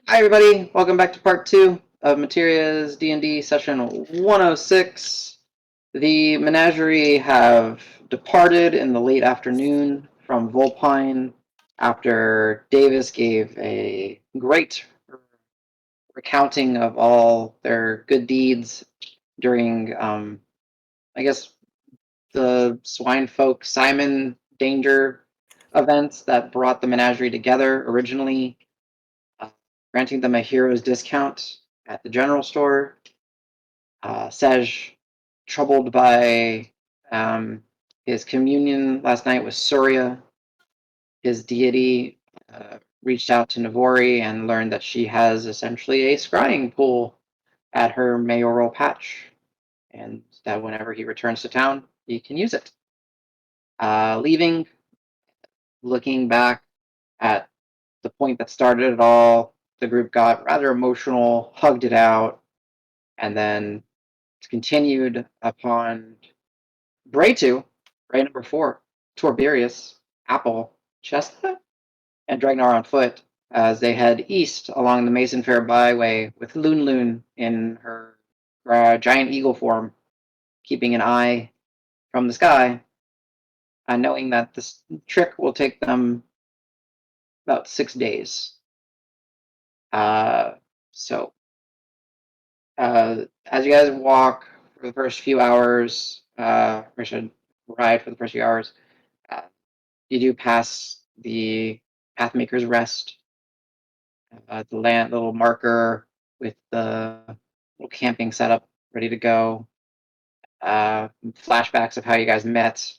Hi everybody, welcome back to part 2 of Materia's D&D session 106. The Menagerie have departed in the late afternoon from Volpine after Davis gave a great recounting of all their good deeds during, I guess, the swine folk Simon danger events that brought the Menagerie together originally, granting them a hero's discount at the general store. Sej, troubled by his communion last night with Surya, his deity, reached out to Navori and learned that she has essentially a scrying pool at her mayoral patch, and that whenever he returns to town, he can use it. Leaving, looking back at the point that started it all, the group got rather emotional, hugged it out, and then continued upon Bray2, Bray number 4, Torberius, Apple, Chestnut, and Dragnar on foot as they head east along the Mason Fair byway with Loon Loon in her giant eagle form, keeping an eye from the sky, knowing that this trick will take them about 6 days. So, as you guys walk for the first few hours, or should ride for the first few hours, you do pass the Pathmaker's Rest, the little marker with the little camping setup ready to go. Flashbacks of how you guys met.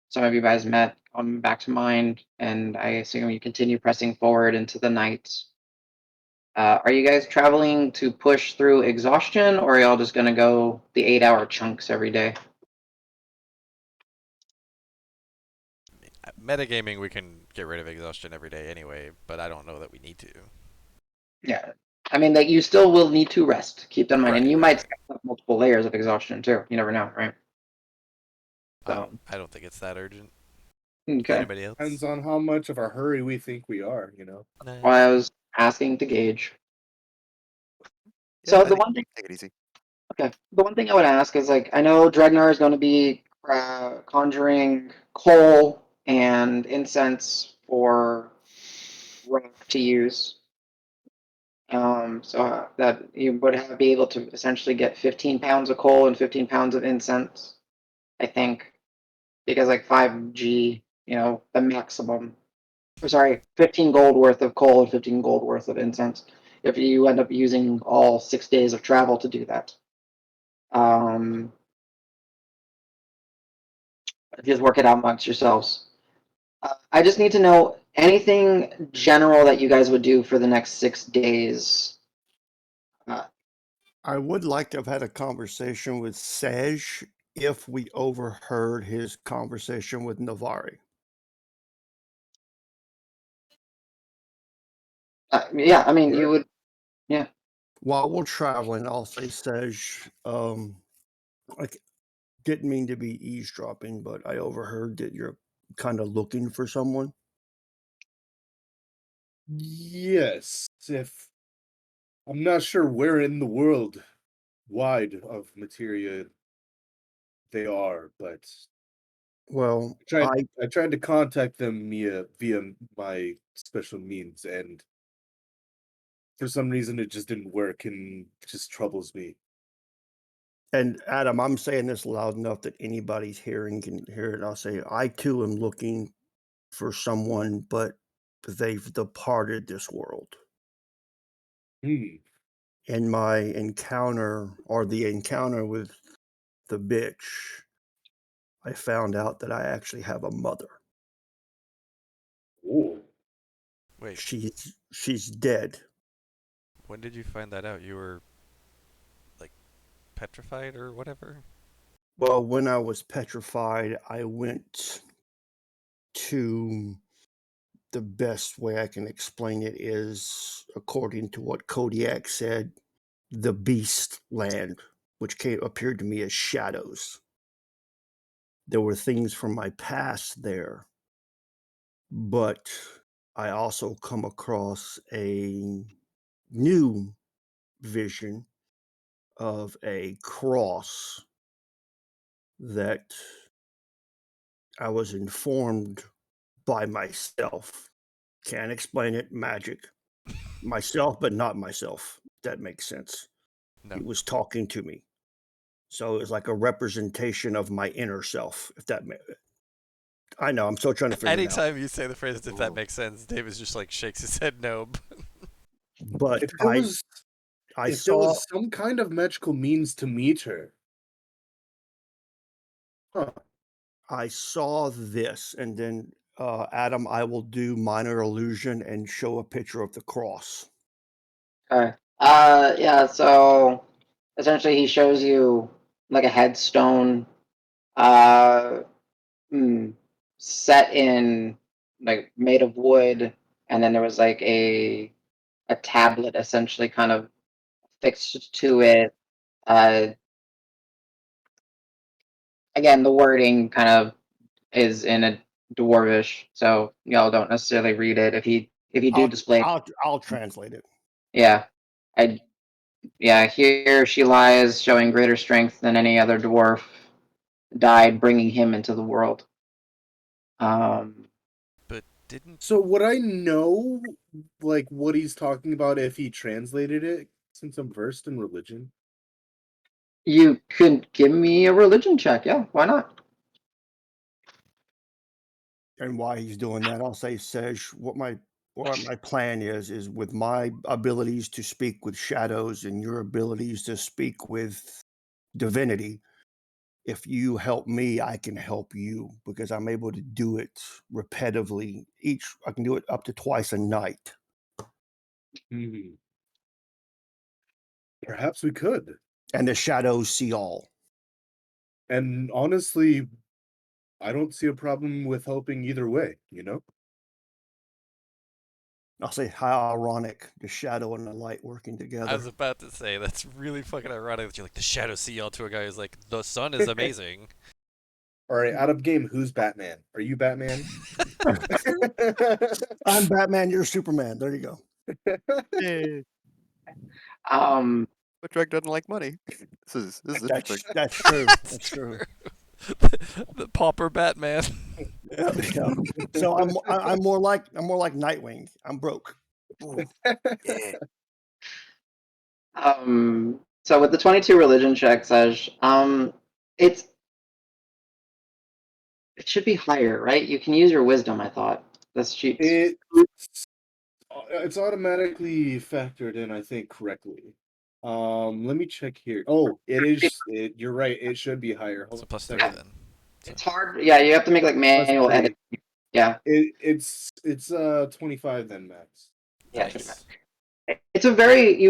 Some of you guys met come back to mind, and I assume you continue pressing forward into the night. Are you guys traveling to push through exhaustion, or are y'all just going to go the 8-hour chunks every day? Metagaming, we can get rid of exhaustion every day anyway, but I don't know that we need to. Yeah. I mean, that you still will need to rest. Keep that in mind. And Right, you right, might right. stack up multiple layers of exhaustion, too. You never know, right? So, I don't think it's that urgent. okay. Anybody Depends else? on how much of a hurry we think we are. Nah. Why I was asking to gauge. Yeah, So I the think one thing, take it easy. okay, the one thing I would ask is like I know Dregnar is going to be conjuring coal and incense for rock to use. So that you would be able to essentially get 15 pounds of coal and 15 pounds of incense, I think, because like 5G, the maximum. Or sorry, 15 gold worth of coal and 15 gold worth of incense. If you end up using all 6 days of travel to do that. Um, just work it out amongst yourselves. I just need to know anything general that you guys would do for the next 6 days. Uh, I would like to have had a conversation with Sej if we overheard his conversation with Navari. yeah, I mean, Sure. you would, yeah. While we're traveling, I'll say, Sej, I didn't mean to be eavesdropping, but I overheard that you're kind of looking for someone. Yes, if I'm not sure where in the world wide of materia they are, but Well, I tried I I tried to contact them via my special means, and for some reason it just didn't work and just troubles me. and Adam, I'm saying this loud enough that anybody's hearing can hear it. I'll say I too am looking for someone, but they've departed this world. Hmm. In my encounter or the encounter with the bitch, I found out that I actually have a mother. Oh. Wait, She's dead. when did you find that out? You were, like, petrified or whatever? Well, when I was petrified, I went to the best way I can explain it is according to what Kodiak said, the beast land, which appeared to me as shadows. There were things from my past there, but I also come across a new vision of a cross that I was informed by myself. Can't explain it, magic. Myself, but not myself. If that makes sense. No. It was talking to me. So it was like a representation of my inner self, if that I know, I'm still trying to figure it out. Anytime you say the phrase "if that makes sense," Davis just like shakes his head no. But If there was, I if there saw was some kind of magical means to meet her. Huh. I saw this, and then Adam, I will do minor illusion and show a picture of the cross. Okay. Yeah, so essentially he shows you like a headstone uh set in like made of wood, and then there was like a tablet essentially kind of fixed to it. Uh Again, the wording kind of is in a dwarvish, so y'all don't necessarily read it. If you do display it, I'll translate it. yeah. I Yeah, here she lies, showing greater strength than any other dwarf, died, bringing him into the world. But didn't So would I know like what he's talking about if he translated it, since I'm versed in religion? You could give me a religion check, yeah, why not? And why he's doing that, I'll say, Sej, what my plan is with my abilities to speak with shadows and your abilities to speak with divinity. If you help me, I can help you because I'm able to do it repetitively. I can do it up to twice a night. Hmm. Perhaps we could. And the shadows see all. And honestly, I don't see a problem with helping either way, you know? I'll say how ironic, the shadow and the light working I together. was about to say that's really fucking ironic that you're like the shadow see all to a guy who's like the sun is amazing. All right, out of game, who's Batman? Are you Batman? I'm Batman, you're Superman. There you go. Yay. Um, But Drake doesn't like money. This is interesting. That's true. That's That's true. The pauper Batman. Yeah. So I'm more like Nightwing. I'm broke. Ooh. Yeah. so with the 22 religion check, Saj, it should be higher, right? You can use your wisdom, I thought. That's cheap. It's automatically factored in, I think, correctly. Let me check here. Oh, it is. You're right. It should be higher. Hold So on a plus 3 second. then. It's hard. Yeah, you have to make like Plus manual 3. edit. Yeah. It's 25 then, max. Yeah, Nice. it's a very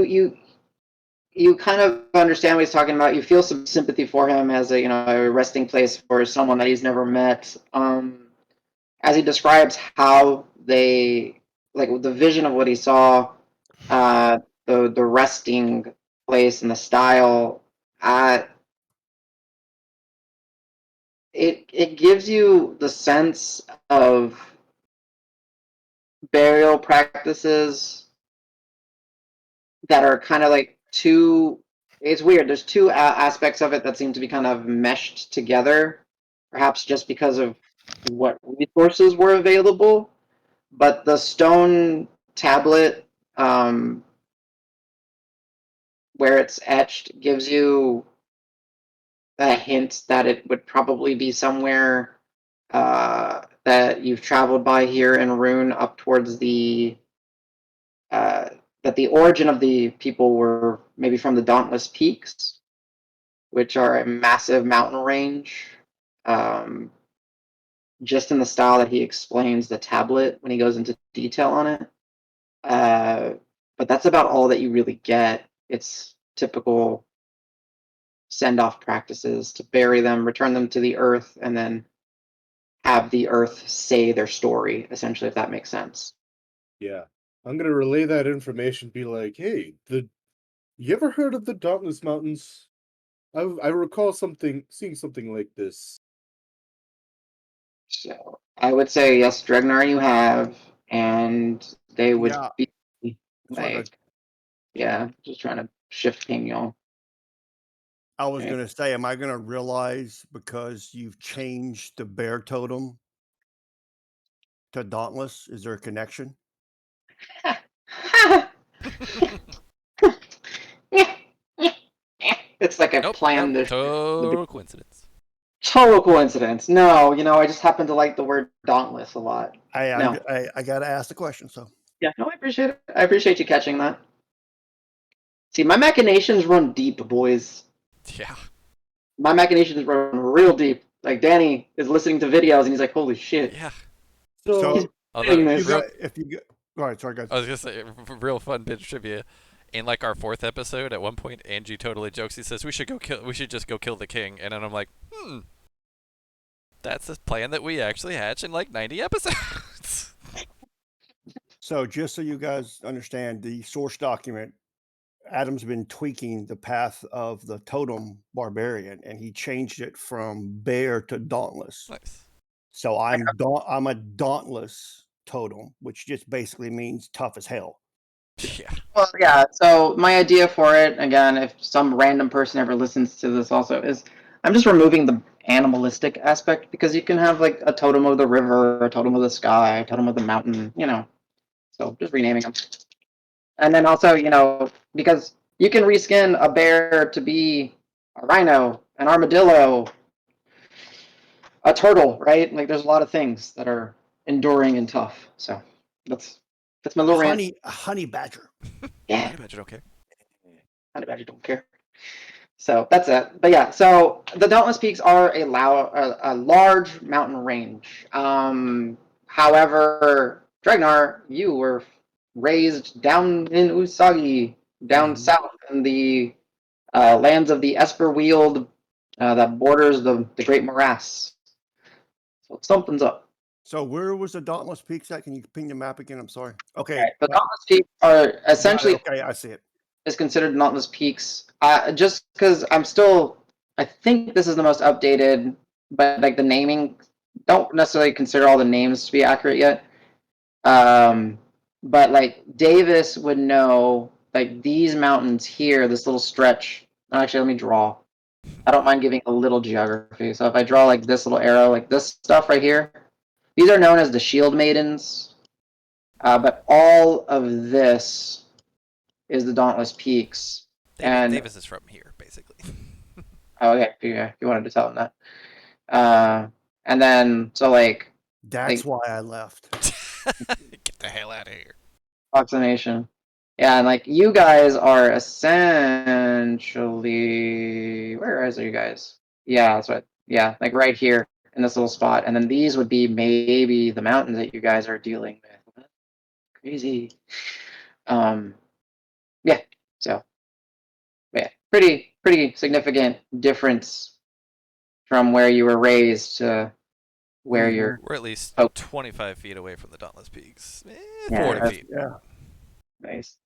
you kind of understand what he's talking about. You feel some sympathy for him as a resting place for someone that he's never met. As he describes how they like the vision of what he saw, the resting place and the style, it gives you the sense of burial practices that are kind of like it's weird. There's two aspects of it that seem to be kind of meshed together, perhaps just because of what resources were available. But the stone tablet, where it's etched, gives you a hint that it would probably be somewhere that you've traveled by here in Rune up towards that the origin of the people were maybe from the Dauntless Peaks, which are a massive mountain range, just in the style that he explains the tablet when he goes into detail on it. But that's about all that you really get. It's typical send-off practices to bury them, return them to the earth, and then have the earth say their story, essentially, if that makes sense. Yeah, I'm gonna relay that information. Be like, hey, you ever heard of the Dauntless Mountains? I recall seeing something like this. So I would say yes, Dregnar, you have, and they would Yeah. be It's like a like Yeah, just trying to shift ping y'all. I was Okay. gonna say, am I gonna realize because you've changed the bear totem to Dauntless? Is there a connection? It's like I Nope, planned nope, this. total coincidence. Total coincidence. No, I just happen to like the word dauntless a lot. No. I gotta ask the question. So Yeah, no, I appreciate it. I appreciate you catching that. See, my machinations run deep, boys. Yeah. My machinations run real deep. Like Danny is listening to videos and he's like, "Holy shit!" Yeah. So Although, Doing you this. got if you get all right, sorry guys. I was gonna say, real fun bit of trivia. In like our 4th episode, at one point, Angie totally jokes. He says we should just go kill the king, and then I'm like, that's a plan that we actually hatch in like 90 episodes. So just so you guys understand, the source document, Adam's been tweaking the path of the totem barbarian, and he changed it from bear to dauntless. Nice. So I'm a dauntless totem, which just basically means tough as hell. Yeah. Well, yeah. So my idea for it, again, if some random person ever listens to this, also is I'm just removing the animalistic aspect because you can have like a totem of the river, a totem of the sky, a totem of the mountain. So just renaming them. And then also, because you can reskin a bear to be a rhino, an armadillo, a turtle, right? Like there's a lot of things that are enduring and tough. So that's my little rant. Honey badger. Yeah, I imagine okay. honey badger don't care. So that's it. But yeah, so the Dauntless Peaks are a large mountain range. However, Dragnar, you were raised down in Usagi, down south in the lands of the Esper Weald that borders the Great Morass. So something's up. So where was the Dauntless Peaks at? Can you ping the map again? I'm sorry. Okay. Okay, the Dauntless Peaks are got it. essentially Okay, I see it. is considered Dauntless Peaks. Just because I think this is the most updated, but like the naming, don't necessarily consider all the names to be accurate yet. But like Davis would know, like these mountains here, this little stretch. Actually, let me draw. I don't mind giving a little geography. So if I draw like this little arrow, like this stuff right here, these are known as the Shield Maidens. But all of this is the Dauntless Peaks. Davis is from here, basically. Oh, okay. Yeah, you wanted to tell him that. And then, so like, That's why I left. Get the hell out of here. approximation. Yeah, and like, you guys are essentially. Where are you guys? Yeah, that's what. Yeah, like right here in this little spot. And then these would be maybe the mountains that you guys are dealing with. Crazy. Yeah, so. Yeah, pretty significant difference from where you were raised to where you're. We're at least Oh. 25 feet away from the Dauntless Peaks. Yeah, 40 that's- feet. Yeah. Nice.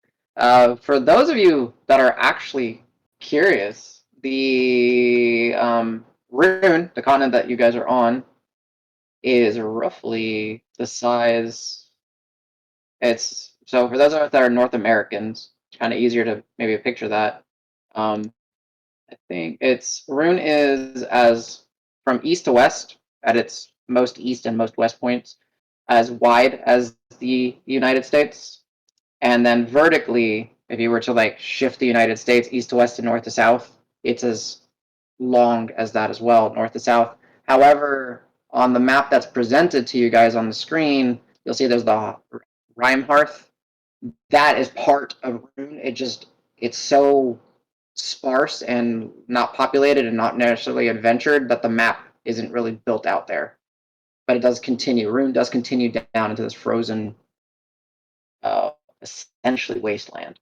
For those of you that are actually curious, the Rune, the continent that you guys are on, is roughly the size. It's so for those of us that are North Americans, it's kind of easier to maybe picture that. I think Rune is as from east to west at its most east and most west points, as wide as the United States. And then vertically, if you were to like shift the United States east to west and north to south, it's as long as that as well, north to south. However, on the map that's presented to you guys on the screen, you'll see there's the Rhymehearth. That is part of Rune. It's so sparse and not populated and not necessarily adventured that the map isn't really built out there. But it does continue. Rune does continue down into this frozen, essentially wasteland.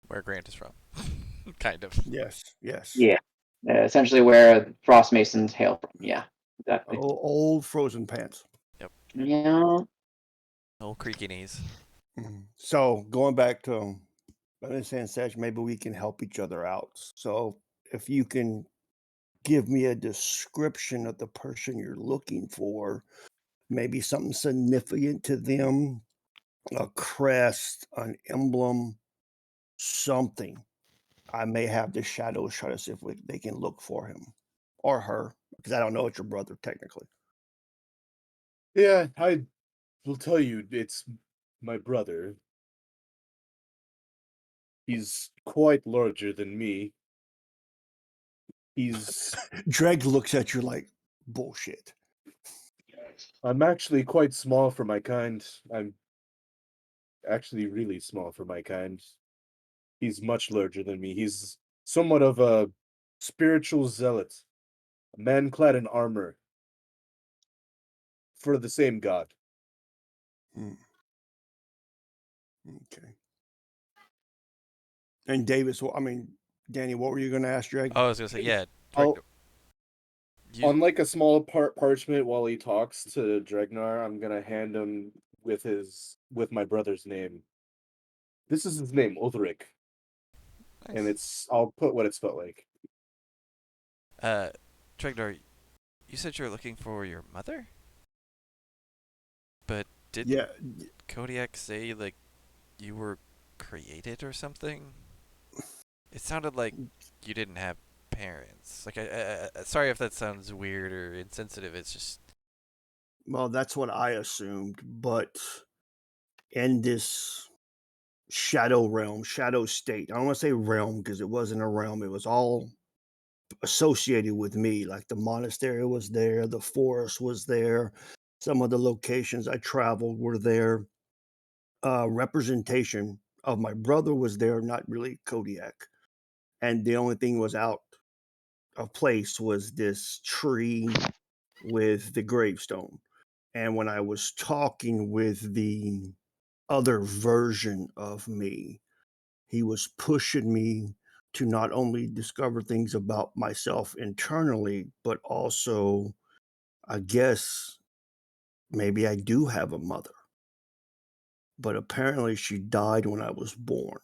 Where Grant is from. Kind of. Yes. Yeah. Essentially where Frost Masons hail from. Yeah, exactly. Old frozen pants. Yeah. Old creaky knees. So going back to understand, Sage, maybe we can help each other out. So if you can give me a description of the person you're looking for, maybe something significant to them, a crest, an emblem, something, I may have the shadows try to see if they can look for him or her, because I don't know it's your brother technically. Yeah, I will tell you, it's my brother. He's quite larger than me. He's Dreg looks at you like bullshit. I'm actually quite small for my kind. I'm actually really small for my kind. He's much larger than me. He's somewhat of a spiritual zealot, a man clad in armor for the same god. Hmm. Okay. And Davis, I mean, Danny, what were you going to ask Dreg? Oh, I was gonna say, yeah. I'll, You, on like a small parchment while he talks to Dregnar, I'm gonna hand him with my brother's name. This is his name, Ulrich, and nice. I'll put what it's spelled like. Tregnar, you said you were looking for your mother? But didn't Yeah. Kodiak say, like, you were created or something? It sounded like you didn't have parents. Like, sorry if that sounds weird or insensitive. It's just. Well, that's what I assumed, but in this shadow realm, shadow state, I don't want to say realm because it wasn't a realm, it was all associated with me. Like the monastery was there, the forest was there, some of the locations I traveled were there. Representation of my brother was there, not really Kodiak. And the only thing was out of place was this tree with the gravestone. And when I was talking with the other version of me, he was pushing me to not only discover things about myself internally, but also, I guess, maybe I do have a mother. But apparently she died when I was born.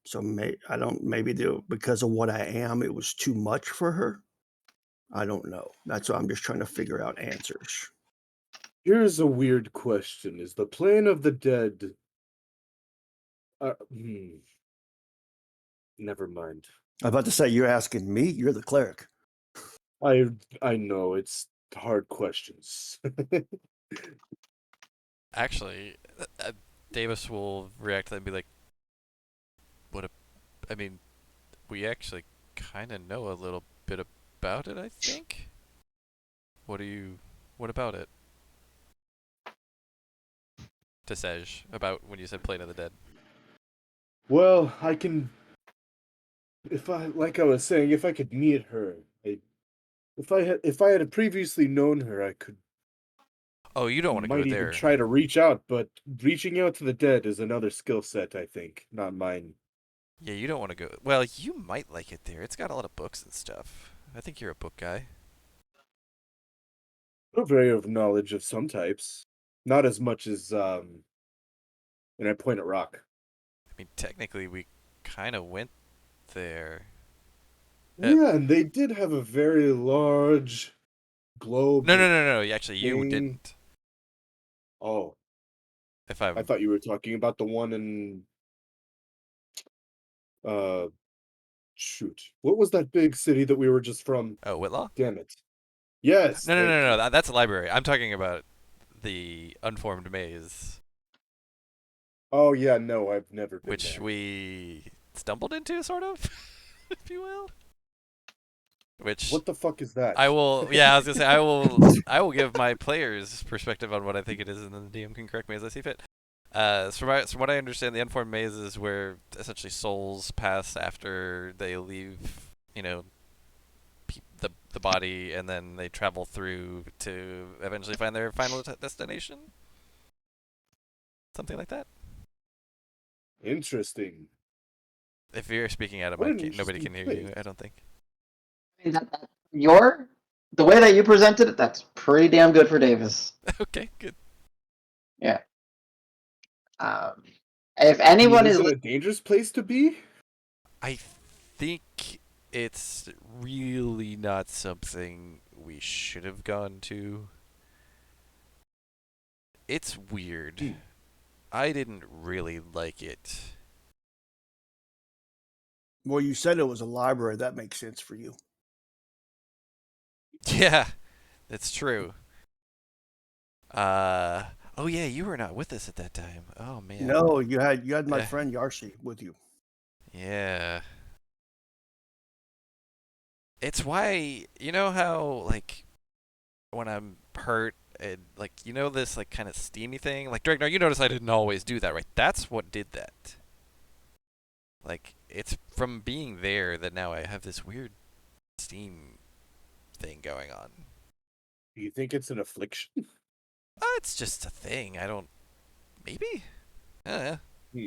So maybe because of what I am, it was too much for her. I don't know. That's why I'm just trying to figure out answers. Here's a weird question: is the plane of the dead? Uh, hmm, Never mind. I'm about to say, you're asking me? You're the cleric. I I know it's hard questions. Actually, Davis will react to that and be like, what a. I mean, we actually kind of know a little bit about it, I think? What do you. What about it? To Sej, about when you said Plane of the Dead. Well, I can, like I was saying, if I could meet her, if I had previously known her, I could Oh, you don't want to go might even there. try to reach out, but reaching out to the dead is another skill set, I think, not mine. Yeah, you don't want to go. Well, you might like it there. It's got a lot of books and stuff. I think you're a book guy. I'm very of knowledge of some types, not as much as when I point at rock. I mean, technically, we kind of went there. Yeah, and they did have a very large globe No. Actually, you thing. didn't. Oh, If I I'm. thought you were talking about the one in uh shoot. What was that big city that we were just from? Oh, Whitlaw? Damn it. Yes, No, no, thank no, no. you. no. That's a library. I'm talking about the unformed maze, Oh yeah, no, I've never been which there. we stumbled into, sort of, if you will. Which What the fuck is that? I will. Yeah, I was gonna say I will. I will give my players' perspective on what I think it is, and then the DM can correct me as I see fit. So from what I understand, the unformed maze is where essentially souls pass after they leave, the body, and then they travel through to eventually find their final destination. Something like that. Interesting. If you're speaking out of What an mic, nobody interesting can hear place. you. I don't think. I mean, the way that you presented it, that's pretty damn good for Davis. Okay, good. Yeah. If I mean, anyone is is it a dangerous place to be? I think it's really not something we should have gone to. It's weird. Hmm. I didn't really like it. Well, you said it was a library. That makes sense for you. Yeah, that's true. Oh yeah, you were not with us at that time. Oh man. No, you had my Yeah. friend Yarshi with you. Yeah. It's why, you know how, like, when I'm hurt, and, like, you know this, like, kind of steamy thing? Like, Dragnar, you notice I didn't always do that, right? That's what did that. Like, it's from being there that now I have this weird steam thing going on. Do you think it's an affliction? It's just a thing. I don't... Maybe? Yeah. Hmm.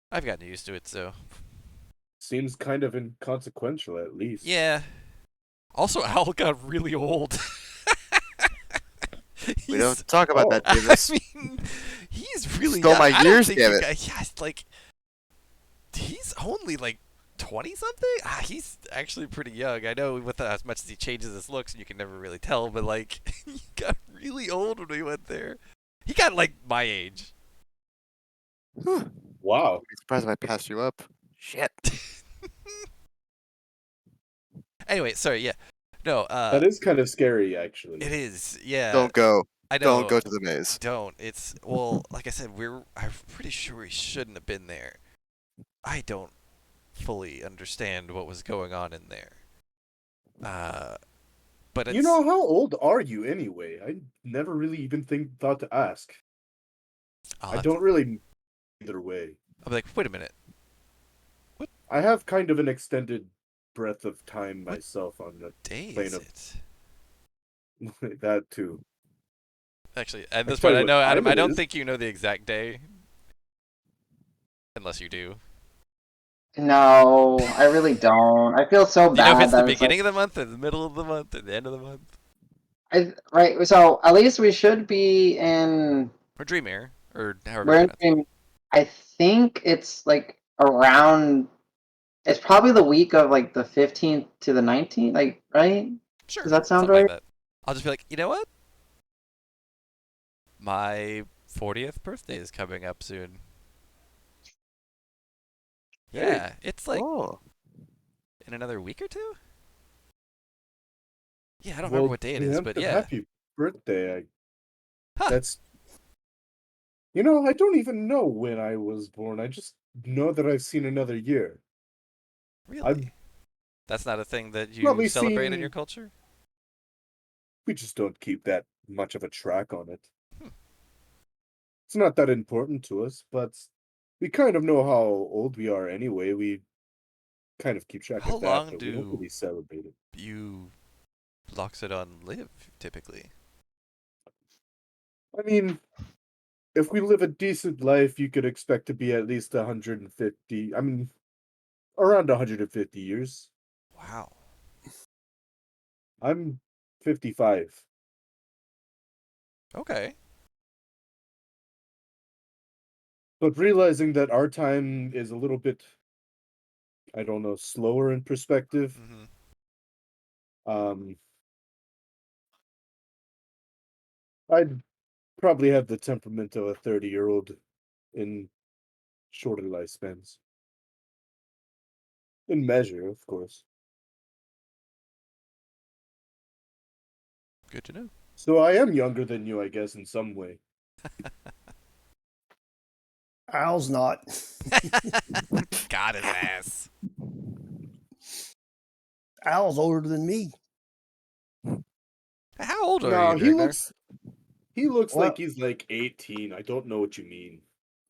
I've gotten used to it, so... Seems kind of inconsequential, at least. Yeah. Also, Owl got really old. We don't talk about that, I Davis. mean, he's really Stole young. my I don't years, think damn you it. guys, yeah, like, he's only like 20 something. He's actually pretty young. I know with as much as he changes his looks, you can never really tell. But like, he got really old when we went there. He got like my age. Wow. I'd be surprised if I passed you up. Shit. Anyway, sorry. Yeah, no. That is kind of scary, actually. It is. Yeah. Don't go. I know. Don't go to the maze. Don't. It's well, like I said, I'm pretty sure we shouldn't have been there. I don't fully understand what was going on in there. But it's, You know, how old are you anyway? I never really even thought to ask. I don't really either way. I'll be like, wait a minute. I have kind of an extended breadth of time What myself on the day plane is of it? that too. Actually, at this tell point, you I what know, Adam. time I it don't is. think you know the exact day, unless you do. No, I really don't. I feel so Do you know if bad it's the that it's like beginning of the month, or the middle of the month, or the end of the month, right. So at least we should be in. or Dreamare, or however you We're pronounce it? in. I think it's like around. It's probably the week of like the 15th to the 19th. Like, right? Sure, Does that sound something like right? that. I'll just be like, you know what? My 40th birthday is coming up soon. Yeah, it's like Oh. in another week or two. Yeah, I don't remember what day it is, but preemptive yeah. Happy birthday. Huh. That's. You know, I don't even know when I was born. I just know that I've seen another year. Really? That's not a thing that you Probably celebrate in seen- your culture? We just don't keep that much of a track on it. Hmm. It's not that important to us, but we kind of know how old we are anyway. We kind of keep track How of that, long but we don't do really celebrate it. you Loxodon live, typically? I mean, if we live a decent life, you could expect to be at least 150. I mean, around 150 years. Wow. I'm 55. Okay. But realizing that our time is a little bit, I don't know, slower in perspective. Mm-hmm. I'd probably have the temperament of a 30-year-old in shorter lifespans. In measure, of course. Good to know. So I am younger than you, I guess, in some way. Al's not. Got his ass. Al's older than me. How old are No, you, he Dragnar? looks Well- like he's like 18. I don't know what you mean.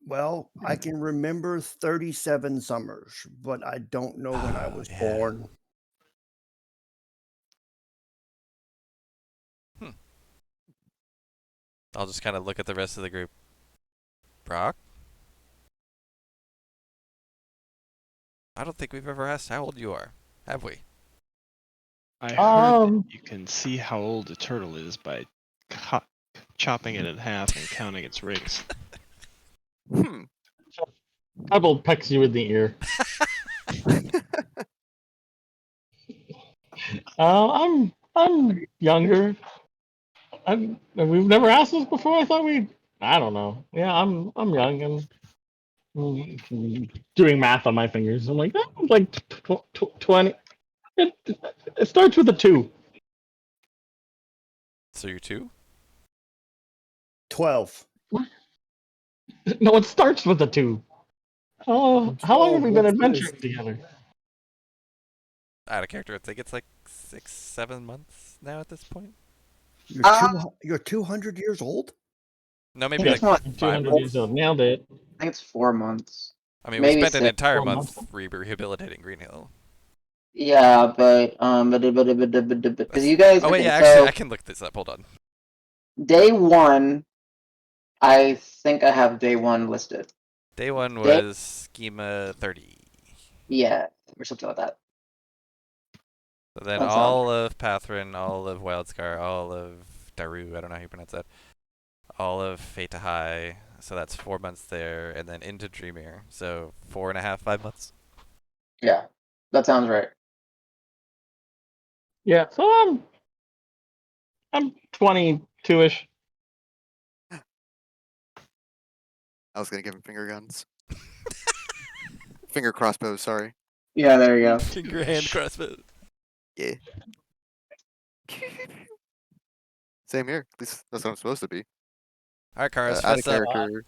Well, I can remember 37 summers, but I don't know when I Oh, was yeah. born. I'll just kind of look at the rest of the group. Brock? I don't think we've ever asked how old you are, have we? I heard that you can see how old a turtle is by chopping it in half and counting its rings. Couple pecks you in the ear. I'm younger. We've never asked this before. I don't know. Yeah, I'm young and doing math on my fingers. I'm like, oh, like 20. It starts with a 2. So you're 2? 12. No, it starts with a 2. Oh, how long have we been 12, what's adventuring this? together? Out of character, I think it's like 6-7 months now at this point. You're 200 years old? No, maybe Yeah, like not 5 200 months. years old. Nailed it. I think it's 4 months. I mean, Maybe we spent an 6. entire 4 month months. rehabilitating Green Hill. Yeah, but because you guys. Oh wait, okay, yeah, actually, so I can look this up. Hold on. day 1, I think I have day 1 listed. Day 1 Day- was Schema 30. Yeah, or something like that. So then That sounds all of Pathrin, all of Wildscar, all of Daru, I don't know how you pronounce that, all of Fata High, so that's 4 months there, and then into Dreamir, so 4.5, 5 months. Yeah, that sounds right. Yeah, so I'm 22ish. I was gonna give him finger guns. Finger crossbows, sorry. Yeah, there you go. Finger hand crossbow. Yeah. Same here. At least that's what I'm supposed to be. Alright, Karis, Out of fess up. character.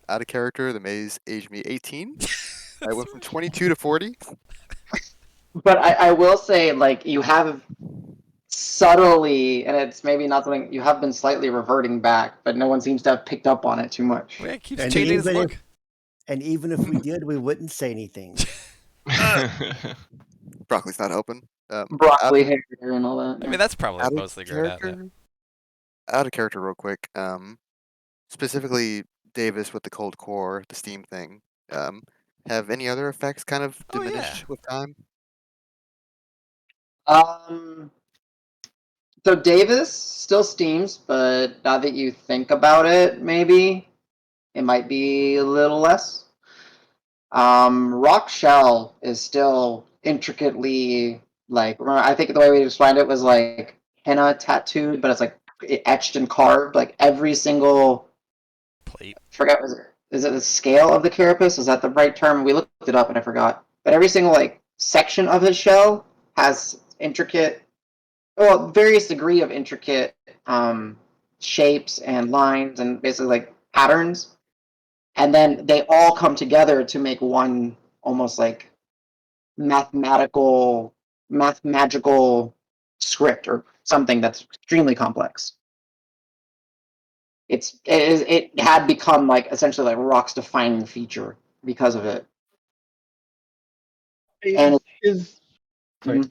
Out of character, the maze aged me 18. I went from 22 to 40. But I will say, like, you have subtly, and it's maybe not something, you have been slightly reverting back, but no one seems to have picked up on it too much. Wait, it keeps And changing his even look. And even if we did, we wouldn't say anything. Broccoli's not helping. Broccoli hair and all that. I mean, that's probably out of mostly grayed out now. character. Out of character, real quick. Specifically, Davis with the cold core, the steam thing. Have any other effects kind of Oh, yeah. diminished with time? So Davis still steams, but now that you think about it, maybe it might be a little less. Rock Shell is still intricately, like, remember, I think the way we described it was like henna tattooed, but it's like etched and carved. Like every single, Plate. forget, is it the scale of the carapace? Is that the right term? We looked it up and I forgot. But every single like section of his shell has intricate, well, various degree of intricate shapes and lines and basically like patterns, and then they all come together to make one almost like mathematical script or something that's extremely complex. It had become like essentially like Rock's defining feature because of it. And Sorry.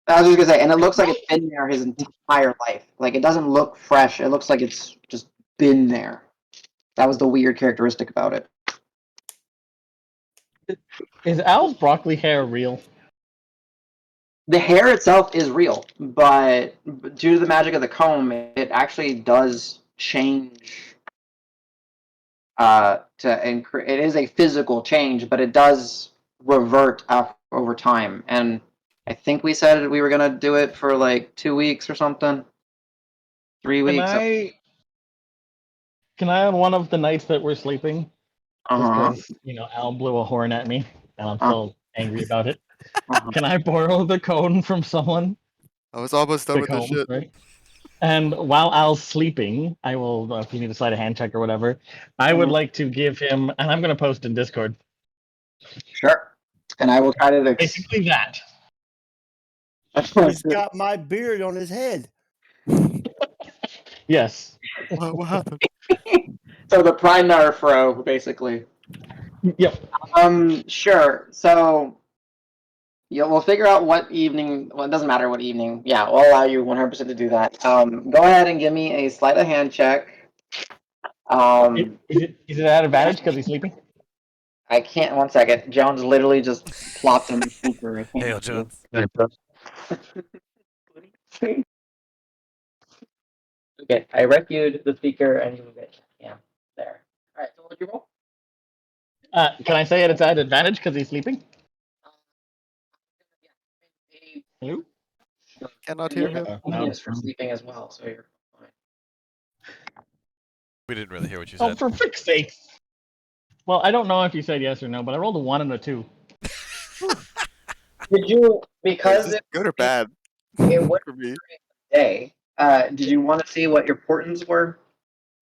I was just gonna say, and it looks like it's been there his entire life. Like it doesn't look fresh. It looks like it's just been there. That was the weird characteristic about it. Is Al's broccoli hair real? The hair itself is real, but due to the magic of the comb, it actually does change. It is a physical change, but it does revert over time. And I think we said we were gonna do it for like 2 weeks or something. 3 weeks. Can I on one of the nights that we're sleeping? Uh-huh. Just because, Al blew a horn at me, and I'm still angry about it. Uh-huh. Can I borrow the cone from someone? I was almost done The with this cone, shit. right? And while Al's sleeping, I will, if you need to slide a hand check or whatever, I would like to give him, and I'm going to post in Discord. Sure. And I will try to. Basically that. He's got my beard on his head. Yes. What happened? So the primary fro, basically. Yep. Sure. So we'll figure out what evening. Well, it doesn't matter what evening. Yeah, we'll allow you 100% to do that. Go ahead and give me a sleight of hand check. Is it at advantage because he's sleeping? I can't. 1 second. Jones literally just plopped on the speaker. I can't Hail, do it. Jones. Okay, I rescued the speaker and you get there. All right. So what'd you roll? Can I say it's at advantage because he's sleeping? Hello? Cannot hear him. Bonus for sleeping as well, so you're fine. We didn't really hear what you Oh, said. for frick's sake! Well, I don't know if you said yes or no, but I rolled a 1 and a 2. Did you, Is because this it good or bad? it went For me. day, did you want to see what your portents were?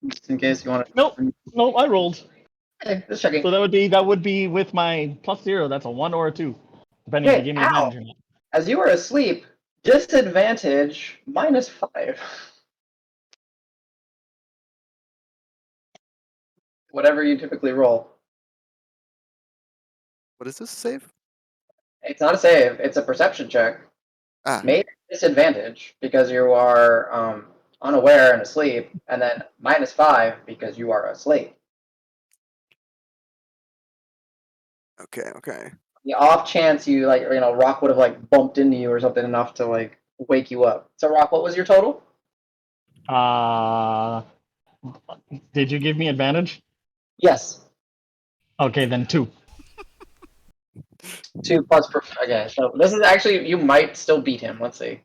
Just in case you want to. Nope, I rolled. Okay, just checking. So that would be with my +0. That's a 1 or a 2, depending if you Okay, give me Al, advantage or not. as you were asleep, disadvantage -5. Whatever you typically roll. What is this save? It's not a save, it's a perception check. Ah, Made disadvantage because you are unaware and asleep, and then -5 because you are asleep. okay. The off chance you Rock would have bumped into you or something enough to wake you up. So Rock, what was your total? Did you give me advantage? Yes. Okay, then 2. 2 plus okay, so this is actually, you might still beat him. Let's see.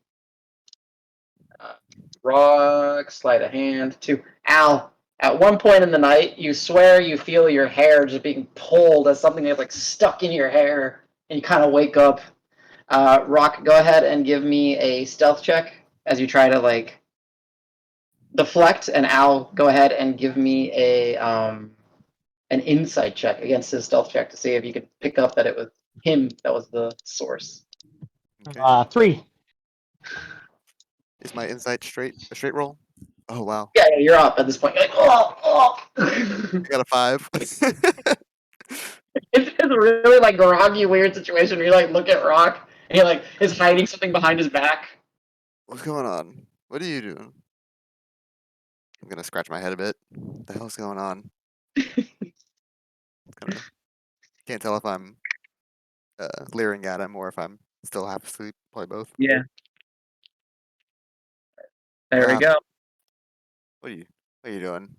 Rock, sleight of hand, 2. Al, at one point in the night, you swear you feel your hair just being pulled as something that's stuck in your hair, and you kind of wake up. Rock, go ahead and give me a stealth check as you try to deflect, and Al, go ahead and give me an insight check against his stealth check to see if you could pick up that it was him that was the source. Okay. 3. Is my insight a straight roll? Oh wow. Yeah, you're up at this point. You're like, oh. I got a 5. It's a really groggy, weird situation where you look at Rock and he is hiding something behind his back. What's going on? What are you doing? I'm gonna scratch my head a bit. What the hell's going on? Can't tell if I'm leering at him or if I'm still half asleep. Probably both. Yeah. There we go. What are you doing?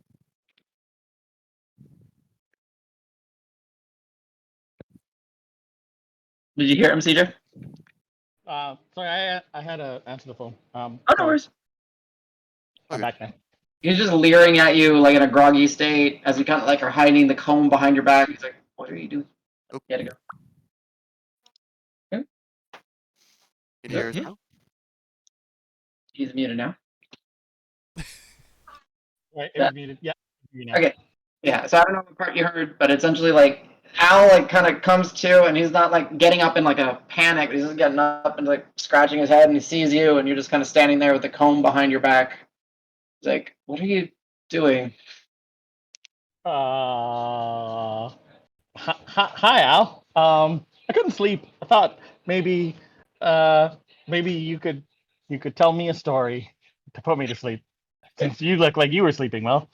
Did you hear him, CJ? Sorry, I had to answer the phone. Oh, no worries. I'm Okay. back now. He's just leering at you in a groggy state as you kind of are hiding the comb behind your back. He's like, "What are you doing?" Oh. You gotta go. Can you hear us now? He's muted now. Right, Yeah. it's muted. Yeah. Okay. Yeah. So I don't know what part you heard, but essentially, Al kind of comes to, and he's not getting up in a panic. He's just getting up and scratching his head, and he sees you, and you're just kind of standing there with the comb behind your back. He's like, "What are you doing?" Hi, Al. I couldn't sleep. I thought maybe you could tell me a story to put me to sleep, since you look like you were sleeping well.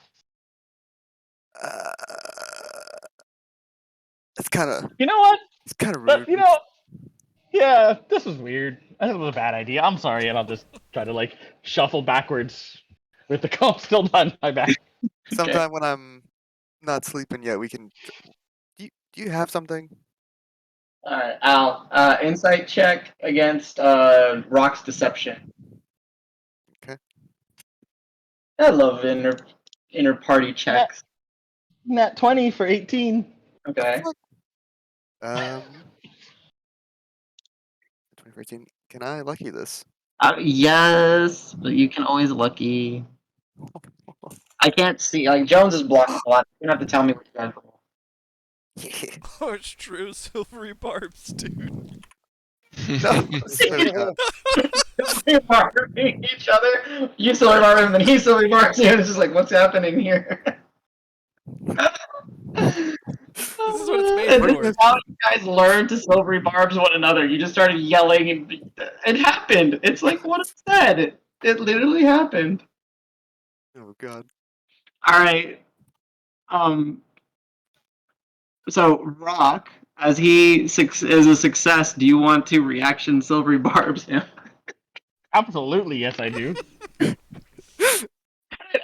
It's kind of. You know what? It's kind of But rude. yeah, this is weird. This was a bad idea. I'm sorry, and I'll just try to shuffle backwards with the comb still behind my back. Sometime when I'm not sleeping yet, we can. Do you have something? All right, Al. Insight check against Rock's deception. Okay. I love inner party checks. Nat 20 for 18. Okay. 2014. Can I lucky this? Yes, but you can always lucky. I can't see. Jones is blocking a lot. You don't have to tell me what you guys roll. Oh, it's true. Silvery barbs, dude. No, swear to God. Silver barbing each other. You silver barb him, and he silver barbs you. It's just what's happening here? This is what it's made And this for. is how you guys learn to silvery barbs one another. You just started yelling, and it happened. It's what it said. It literally happened. Oh God. All right. So Rock, as he is a success, do you want to reaction silvery barbs him? Absolutely, yes, I do.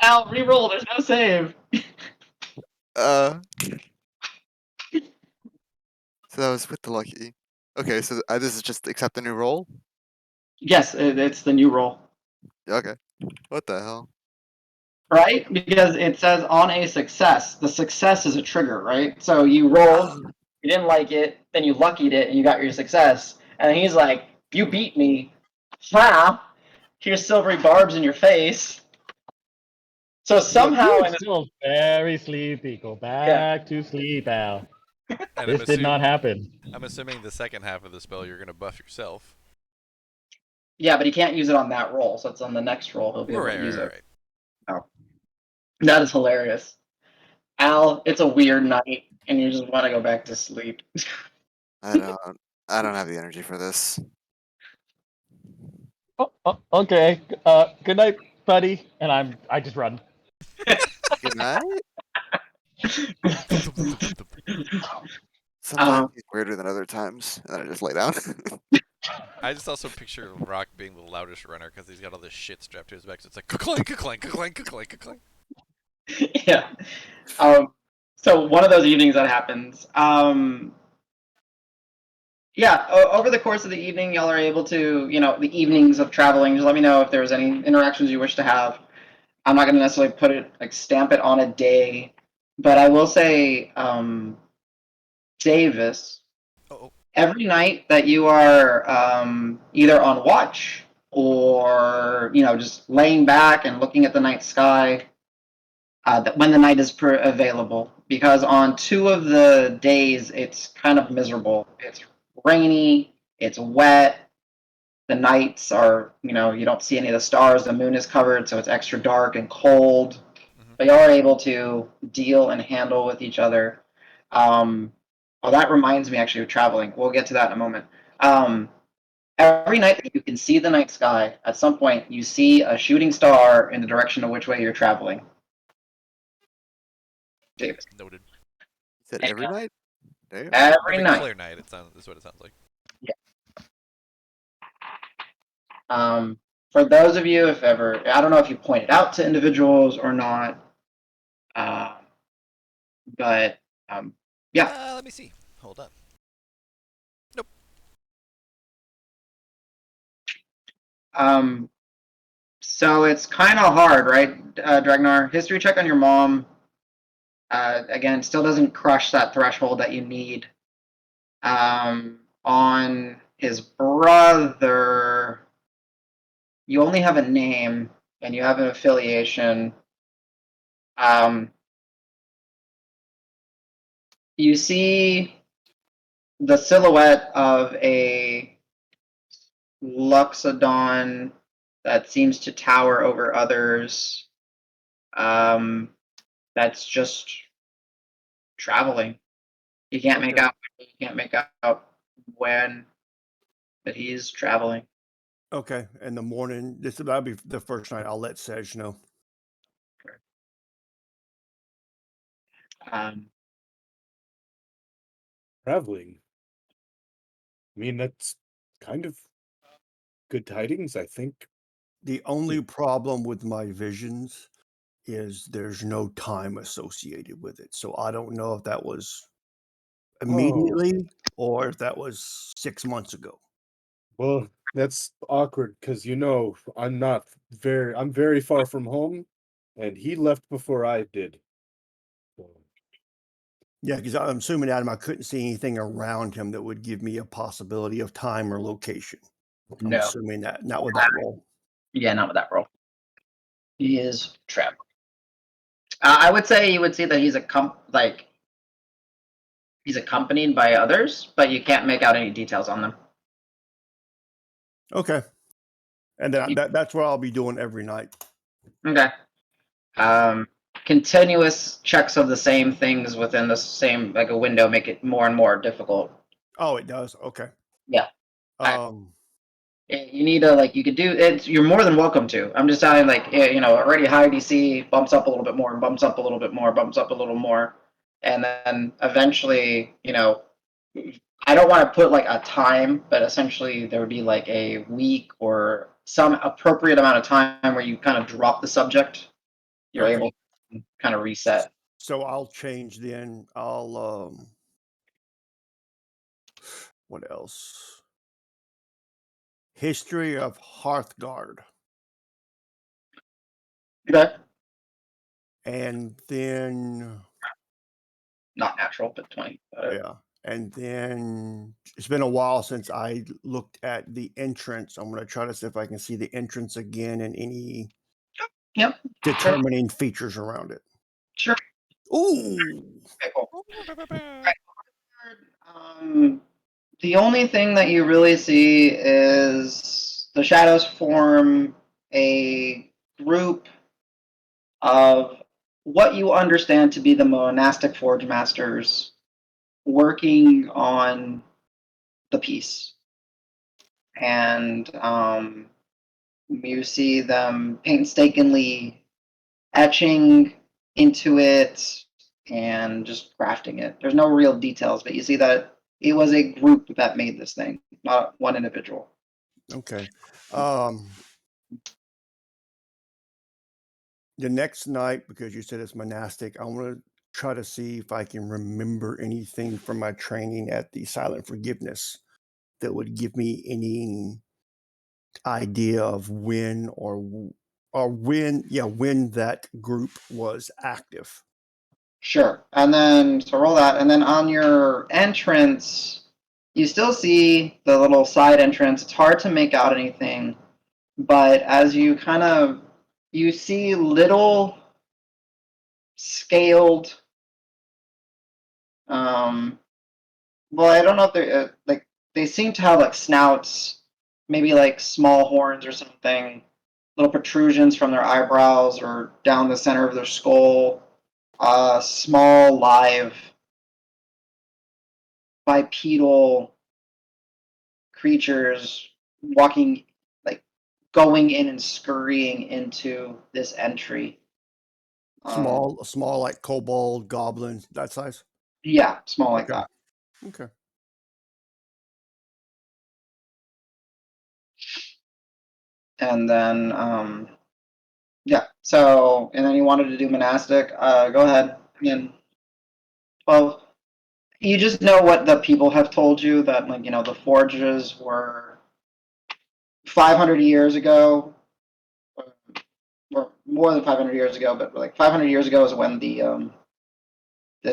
Al, reroll. There's no save. So that was with the lucky. Okay, so this is just accept the new roll. Yes, it's the new roll. Okay. What the hell? right? Because it says on a success. The success is a trigger, right? So you rolled, you didn't like it, then you luckied it, and you got your success. And he's like, "You beat me, ha! Here's silvery barbs in your face." So somehow, You're in still very sleepy. Go back to sleep, Al. And This did not happen. I'm assuming the second half of the spell you're gonna buff yourself. yeah, but he can't use it on that roll, so it's on the next roll he'll be able Right, to use right, it. right. Oh. That is hilarious. Al, it's a weird night, and you just want to go back to sleep. I don't have the energy for this. Oh, okay. Good night, buddy. And I just run. Good night. Sometimes Um, it's weirder than other times, and then I just lay down. I just also picture Rock being the loudest runner because he's got all this shit strapped to his back. So it's like clank, clank, clank, clank, clank. yeah. So one of those evenings that happens. Yeah, over the course of the evening, y'all are able to, the evenings of traveling, just let me know if there's any interactions you wish to have. I'm not going to necessarily stamp it on a day, but I will say, Davis, Oh, every night that you are either on watch or, just laying back and looking at the night sky, when the night is available, because on 2 of the days it's kind of miserable. It's rainy, it's wet, the nights are, you don't see any of the stars, the moon is covered, so it's extra dark and cold. But y'all are able to deal and handle with each other. That reminds me actually of traveling. We'll get to that in a moment. Every night that you can see the night sky, at some point you see a shooting star in the direction of which way you're traveling. Davis. noted. You said every night? Damn. Every Every night. clear night, is what it sounds like. For those of you, if ever, I don't know if you pointed out to individuals or not, but yeah. Let me see. Hold on. So it's kind of hard, right, Dragnar? History check on your mom. Again, still doesn't crush that threshold that you need. On his brother, you only have a name and you have an affiliation. You see the silhouette of a Luxodon that seems to tower over others. That's just traveling. You can't make out. You can't make out when, but he's traveling. Okay, in the morning, that'll be the first night. I'll let Sedge know. Traveling. I mean, that's kind of good tidings, I think. The only problem with my visions is there's no time associated with it. So I don't know if that was immediately or if that was 6 months ago. Well, that's awkward because I'm very far from home, and he left before I did. So, Yeah, because I'm assuming, Adam, I couldn't see anything around him that would give me a possibility of time or location. I'm No. assuming that, not with that roll. Yeah, not with that roll. He is traveling. I would say you would see that he's he's accompanied by others, but you can't make out any details on them. Okay. And then that's what I'll be doing every night. Okay. Continuous checks of the same things within the same a window make it more and more difficult. Oh, it does. Okay. Yeah. You need to you could do it. You're more than welcome to. I'm just telling already high DC bumps up a little bit more and bumps up a little bit more, bumps up a little more, and then eventually, I don't want to put a time, but essentially there would be a week or some appropriate amount of time where you kind of drop the subject. You're able to kind of reset. So I'll change then. I'll what else? History of Hearthguard. Okay. And then, Not natural, but 20. yeah. And then it's been a while since I looked at the entrance. I'm going to try to see if I can see the entrance again and any Yep. determining features around it. Sure. Ooh. Okay, cool. The only thing that you really see is the shadows form a group of what you understand to be the monastic forge masters working on the piece. And you see them painstakingly etching into it and just crafting it. There's no real details, but you see that it was a group that made this thing, not one individual. Okay. The next night, because you said it's monastic, I want to try to see if I can remember anything from my training at the Silent Forgiveness that would give me any idea of when when that group was active. Sure. And then, so roll that. And then on your entrance, you still see the little side entrance. It's hard to make out anything, but as you you see little scaled, well, I don't know if they're, they seem to have like snouts, maybe like small horns or something, little protrusions from their eyebrows or down the center of their skull. Small live bipedal creatures walking, like going in and scurrying into this entry. Small like kobold, goblin, that size. Yeah, small like Okay. that. Okay. And then, yeah. So, and then you wanted to do monastic. Go ahead. Again, 12. You just know what the people have told you, that, like, the forges were 500 years ago, or more than 500 years ago, but like 500 years ago is when the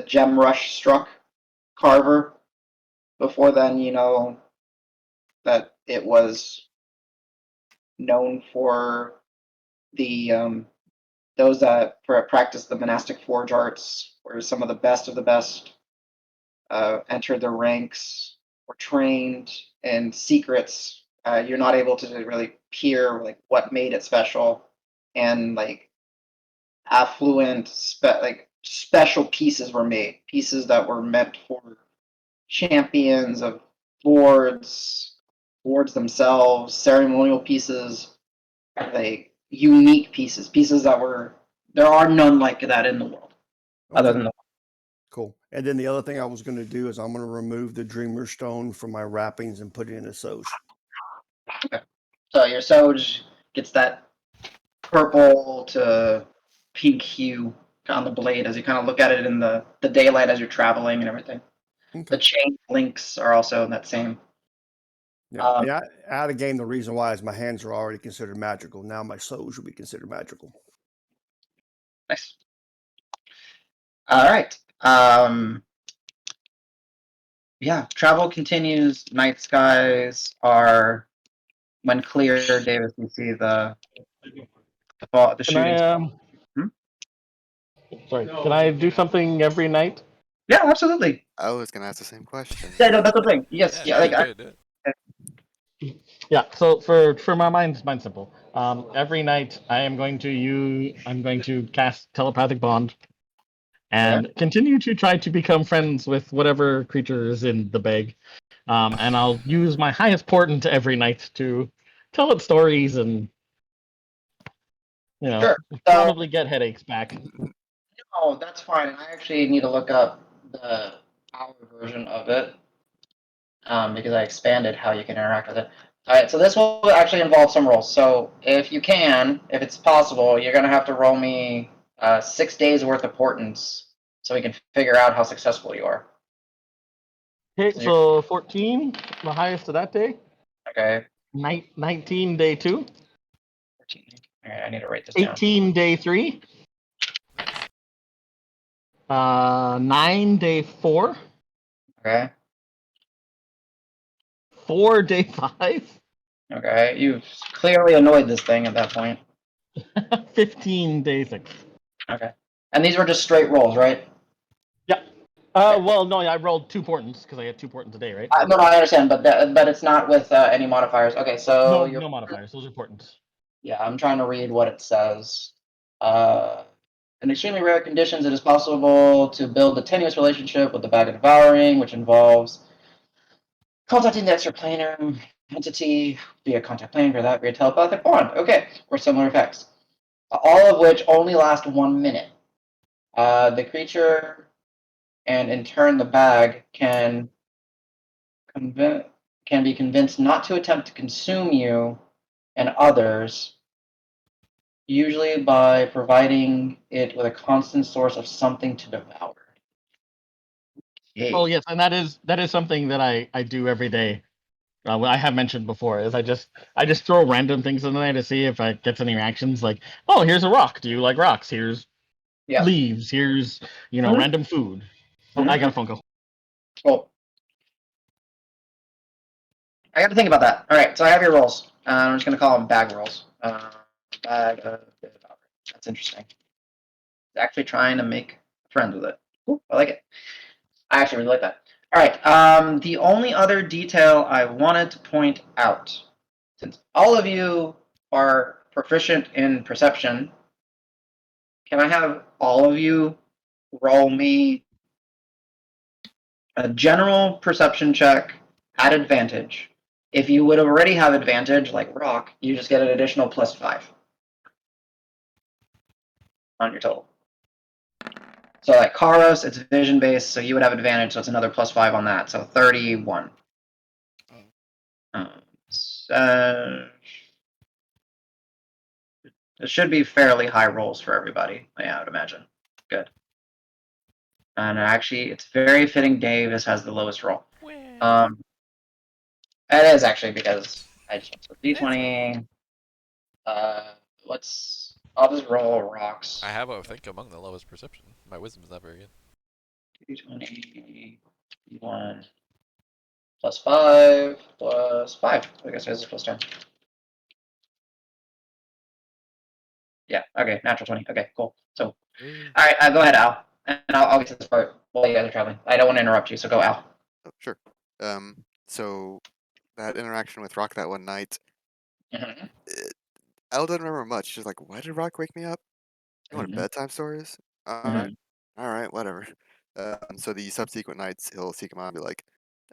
gem rush struck Carver. Before then, that it was known for the those that practice the monastic forge arts, where some of the best entered the ranks, were trained in secrets. You're not able to really peer like what made it special, and like affluent, special pieces were made, pieces that were meant for champions of boards, boards themselves, ceremonial pieces, like unique pieces, pieces that were, there are none like that in the world, other than the. Cool. And then the other thing I was going to do is I'm going to remove the Dreamer Stone from my wrappings and put it in a Soj. Okay. So your Soj gets that purple to pink hue on the blade as you kind of look at it in the daylight as you're traveling and everything. Okay. The chain links are also in that same. Yeah. And I had a game. The reason why is my hands are already considered magical. Now my Soj will be considered magical. Nice. All right. Yeah, travel continues. Night skies are, when clear, Davis, you see the Can shooting. I sorry, can I do something every night? Yeah, absolutely. I was gonna ask the same question. Yeah, no, that's the thing. Yes, yeah, like do it. Yeah, so for my mine's simple. Every night I'm going to cast telepathic bond and continue to try to become friends with whatever creature is in the bag. And I'll use my highest portent every night to tell it stories and sure. So, probably get headaches back. no, that's fine. I actually need to look up the hour version of it, because I expanded how you can interact with it. All right, so this will actually involve some rolls. So if it's possible, you're gonna have to roll me 6 days worth of portents, so we can figure out how successful you are. Okay, so 14, the highest of that day. Okay. 19, day 2. 14. All right, I need to write this down. 18, day 3. 9 day 4, Okay. 4 day 5, Okay. You've clearly annoyed this thing at that point. 15 day 6. Okay. And these were just straight rolls, right? Yeah. Well, no, I rolled 2 portents because I had 2 portents a day, right? No, I understand, but it's not with any modifiers. Okay, so No modifiers. Those are portents. Yeah, I'm trying to read what it says. In extremely rare conditions, it is possible to build a tenuous relationship with the bag of devouring, which involves contacting the extraplanar entity via contact plane for that via telepathic bond. Okay, or similar effects. All of which only last 1 minute. The creature and in turn the bag can be convinced not to attempt to consume you and others, usually by providing it with a constant source of something to devour. Oh yes, and that is something that I do every day. I have mentioned before is I just throw random things in there to see if I get any reactions. Like, oh, here's a rock. Do you like rocks? Here's leaves. Here's random food. Oh, I got a phone call. Cool. I got to think about that. All right, so I have your rolls. I'm just going to call them bag rolls. Bag of devouring. That's interesting. Actually trying to make friends with it. Cool. I like it. I actually really like that. All right. The only other detail I wanted to point out, since all of you are proficient in perception, can I have all of you roll me a general perception check at advantage? If you would already have advantage, like Rock, you just get an additional +5 on your total. So like Karos, it's vision based, so you would have advantage, so it's another +5 on that, so 31. It should be fairly high rolls for everybody, I would imagine. Good. And actually, it's very fitting Davis has the lowest roll. It is actually because I just went to D20. I'll just roll rocks. I have, I think, among the lowest perception. My wisdom's not very good. D20, D1, +5, +5. I guess it's +10. Yeah, okay, natural 20. Okay, cool. So, alright, go ahead, Al. And I'll get to this part while you guys are traveling. I don't want to interrupt you, so go, Al. Oh, sure. So that interaction with Rock that one night, Al doesn't remember much. She's like, "Why did Rock wake me up? You want bedtime stories? All right, whatever." So the subsequent nights, he'll seek him out and be like,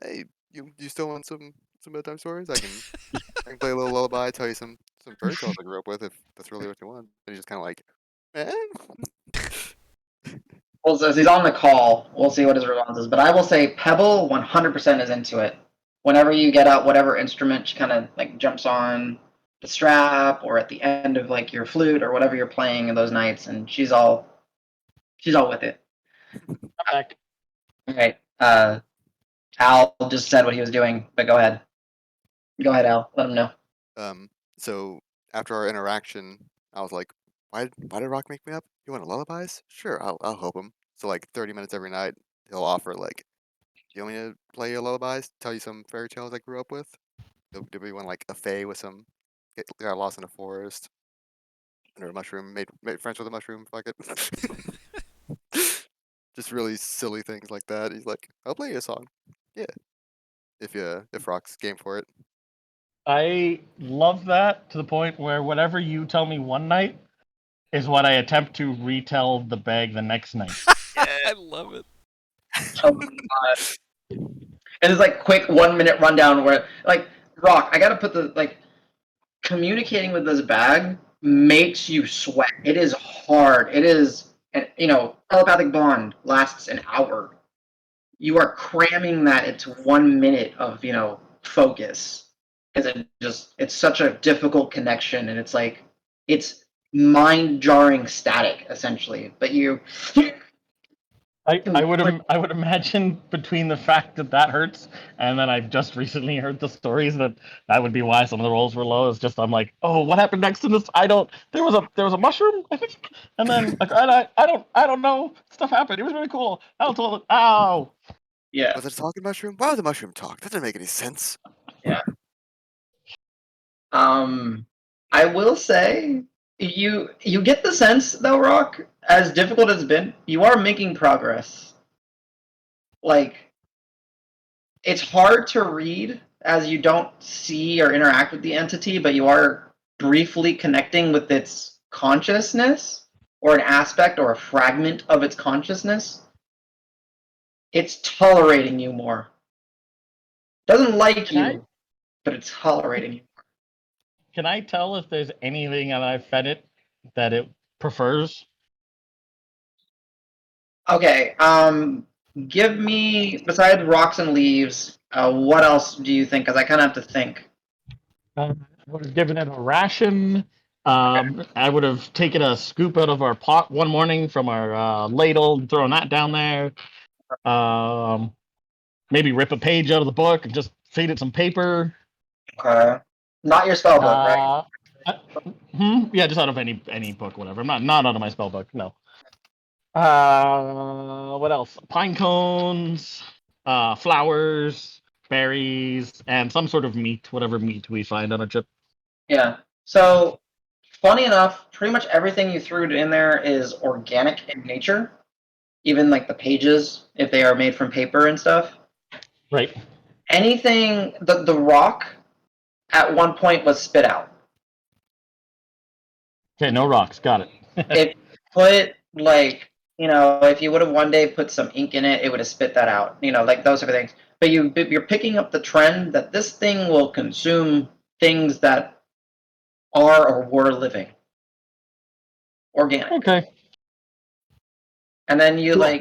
"Hey, you still want some bedtime stories? I can play a little lullaby, tell you some fairy tales I grew up with if that's really what you want." And he's just kind of like, "Eh." Well, since he's on the call, we'll see what his response is. But I will say Pebble 100% is into it. Whenever you get out whatever instrument, she kind of like jumps on the strap or at the end of like your flute or whatever you're playing in those nights, and she's all with it. I'm back. Okay. Al just said what he was doing, but go ahead. Go ahead, Al. Let him know. So after our interaction, I was like, why did Rock make me up? You want lullabies? Sure, I'll help him. So like 30 minutes every night, he'll offer like, do you want me to play your lullabies? Tell you some fairy tales I grew up with? Do we want like a fae with some got lost in a forest under a mushroom, made friends with a mushroom? Fuck it. Just really silly things like that. He's like, I'll play you a song. Yeah. If Rock's game for it. I love that to the point where whatever you tell me one night is what I attempt to retell the bag the next night. I love it. Oh my god. And it's like quick 1 minute rundown where like Rock, I gotta put the like communicating with this bag makes you sweat. It is hard. It is, and telepathic bond lasts an hour. You are cramming that into 1 minute of focus because it's such a difficult connection, and it's mind jarring static essentially. But I would imagine between the fact that hurts and then I've just recently heard the stories that would be why some of the rolls were low. Is just I'm like, oh, what happened next to this? I don't. There was a mushroom, I think, and then like, I don't know. Stuff happened. It was really cool. I'll tell it. Ow. Yeah. Was it a talking mushroom? Why would the mushroom talk? That doesn't make any sense. Yeah. I will say you get the sense though, Rock, as difficult as it's been, you are making progress. Like, it's hard to read as you don't see or interact with the entity, but you are briefly connecting with its consciousness or an aspect or a fragment of its consciousness. It's tolerating you more. Doesn't like you, but it's tolerating you. Can I tell if there's anything that I've fed it that it prefers? Okay, give me, besides rocks and leaves, what else do you think? Because I kind of have to think. I would have given it a ration. I would have taken a scoop out of our pot one morning from our ladle and thrown that down there. Maybe rip a page out of the book and just feed it some paper. Okay. Not your spell book, right? Yeah, just out of any book, whatever. I'm not out of my spell book, no. What else? Pine cones, flowers, berries, and some sort of meat, whatever meat we find on a trip. Yeah. So, funny enough, pretty much everything you threw in there is organic in nature. Even like the pages, if they are made from paper and stuff. Right. Anything, the rock at one point was spit out. Okay, no rocks. Got it. It put like, if you would have one day put some ink in it, it would have spit that out. Like those sort of things. But you're picking up the trend that this thing will consume things that are or were living. Organic. Okay. And then you Cool.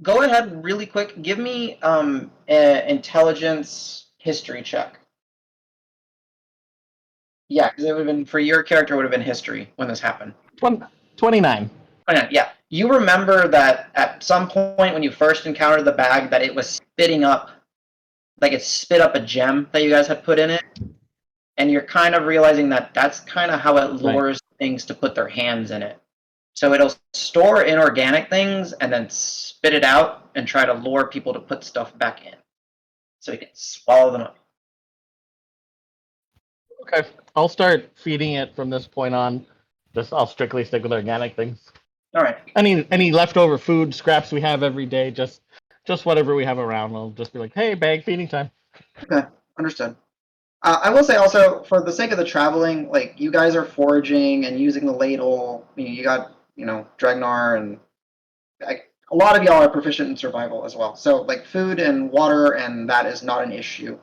go ahead really quick. Give me an intelligence history check. Yeah, because it would have been for your character. It would have been history when this happened. 29. Yeah, you remember that at some point when you first encountered the bag, that it was spitting up, like it spit up a gem that you guys had put in it, and you're kind of realizing that that's kind of how it lures things to put their hands in it. So it'll store inorganic things and then spit it out and try to lure people to put stuff back in, so it can swallow them up. Okay, I'll start feeding it from this point on. I'll strictly stick with organic things. All right. Any leftover food scraps we have every day, just whatever we have around. I'll just be like, hey, bag feeding time. Okay, understood. I will say also, for the sake of the traveling, like you guys are foraging and using the ladle. You got, Dragnar, and a lot of y'all are proficient in survival as well. So like food and water, and that is not an issue.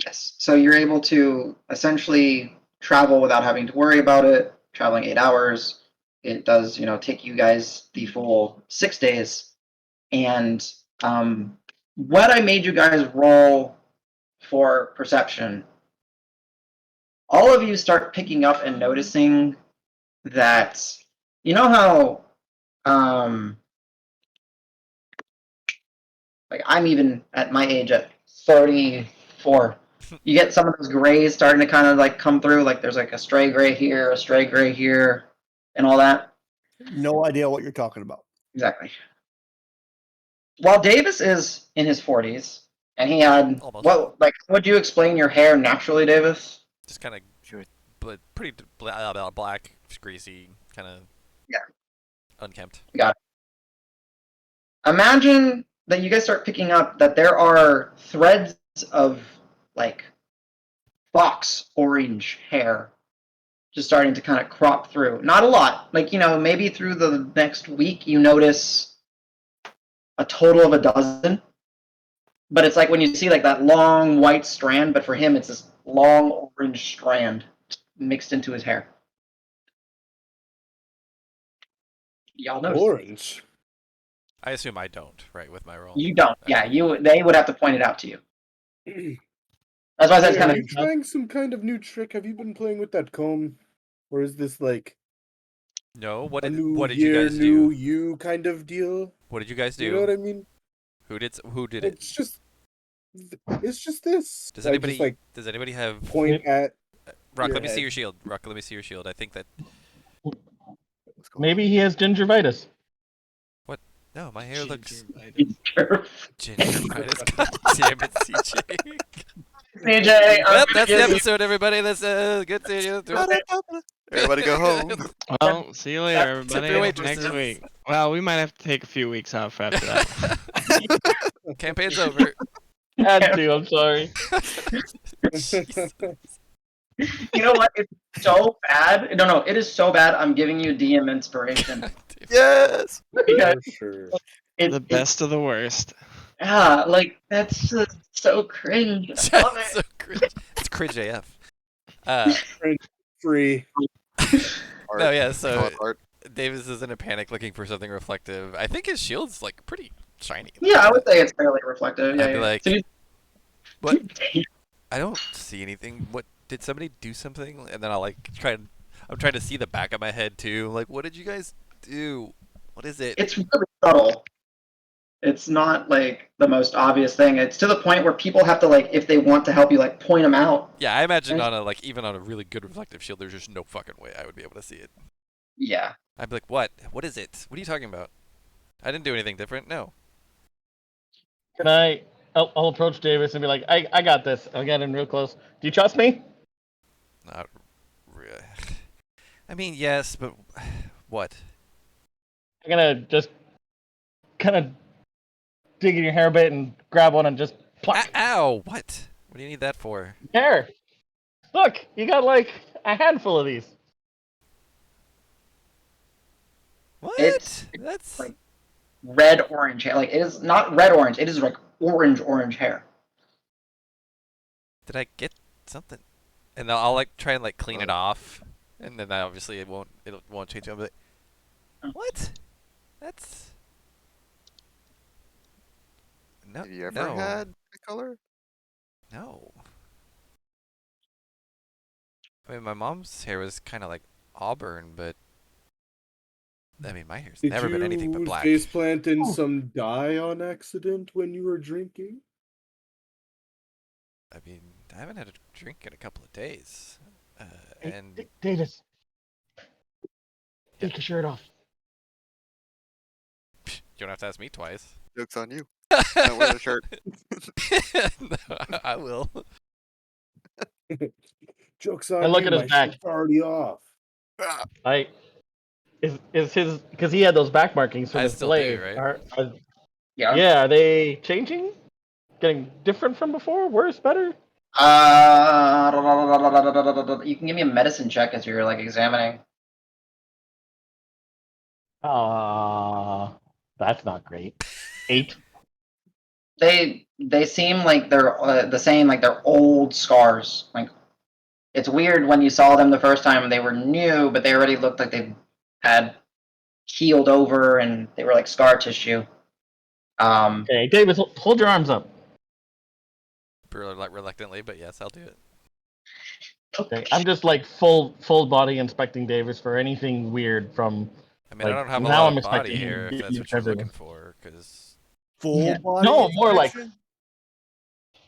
Yes, so you're able to essentially travel without having to worry about it. Traveling 8 hours, it does, take you guys the full 6 days. And what I made you guys roll for perception, all of you start picking up and noticing that, how, like I'm even at my age at 34. You get some of those grays starting to kind of like come through, like there's like a stray gray here, a stray gray here, and all that. No idea what you're talking about. Exactly. While Davis is in his 40s, and he had would you explain your hair naturally, Davis? Just kind of pretty black, greasy, kind of unkempt. Got it. Imagine that you guys start picking up that there are threads of like fox orange hair just starting to kind of crop through. Not a lot. Like, maybe through the next week you notice a total of a dozen. But it's like when you see like that long white strand, but for him it's this long orange strand mixed into his hair. Y'all notice? Orange. I assume I don't, right, with my roll. You don't. Yeah, they would have to point it out to you. That's why I said it's kind Are you trying some kind of new trick? Have you been playing with that comb? Or is this like No, what a did new what did you year, guys new do? you kind of deal. What did you guys do? You know what I mean? Who did it? It's just this. Does I just like anybody have point at Rock, your let me see head. your shield. Rock, let me see your shield. I think that What's going Maybe he has gingivitis. no, my hair looks Gingivitis. gingivitis. God damn it, CJ. CJ, Well, that's the episode, everybody. That's good seeing you. on? Everybody go home. Well, see you later, Tip everybody. your Next waitresses. week. Well, we might have to take a few weeks off after that. Campaign's over. Had to, I'm sorry. Jesus. you know what? It's so bad. No, it is so bad. I'm giving you DM inspiration Yes. because For sure. The best of the worst. like that's just so cringe. I love That's it. so cringe. It's cringe AF. Uh, Free. no, yeah. Call So it art. Davis is in a panic, looking for something reflective. I think his shield's like pretty shiny. Yeah, I would say it's fairly reflective. Yeah, I'd be yeah. like, So what? I don't see anything. What did somebody do something? And then I'll like I'm trying to see the back of my head too. Like, what did you guys do? What is it? it's really subtle. It's not like the most obvious thing. It's to the point where people have to like, if they want to help you, like point them out. Yeah, I imagine on a like even on a really good reflective shield, there's just no fucking way I would be able to see it. Yeah. I'd be like, what? What is it? What are you talking about? I didn't do anything different. No. Can I? I'll approach Davis and be like, I got this. I'll get in real close. Do you trust me? Not really. I mean, yes, but what? I'm gonna just kind of dig in your hair a bit and grab one and just pluck. Ow! What? What do you need that for? Hair. Look, you got like a handful of these. What? It's That's like red orange hair. Like it is not red orange. It is like orange hair. did I get something? And I'll like try and like clean it off, and then obviously it won't change. I'll be like, what? That's no. Have you ever no. had a color? No. I mean, my mom's hair was kind of like auburn, but I mean, my hair's Did never been anything but you black. face plant in some dye on accident when you were drinking? I mean, I haven't had a drink in a couple of days, Hey, and Davis, take your shirt off. you don't have to ask me twice. Joke's on you. Don't wear a shirt. No, I will. Joke's on And look you, at his my back. shirt's already off. Ah, Like, is his because he had those back markings from I his still do, blade. right? Yeah. Are they changing? Getting different from before? Worse? Better? You can give me a medicine check as you're like examining. That's not great. 8. They seem like they're the same. Like they're old scars. Like it's weird when you saw them the first time. They were new, but they already looked like they had healed over, and they were like scar tissue. Okay, Davis, hold your arms up. Like reluctantly, but yes, I'll do it. Okay, I'm just like full body inspecting Davis for anything weird from. I mean, I Like, don't have a now lot I'm of body expecting hair, you if to that's be what you're looking everything. for, because Full Yeah. body. No, more like- inspection?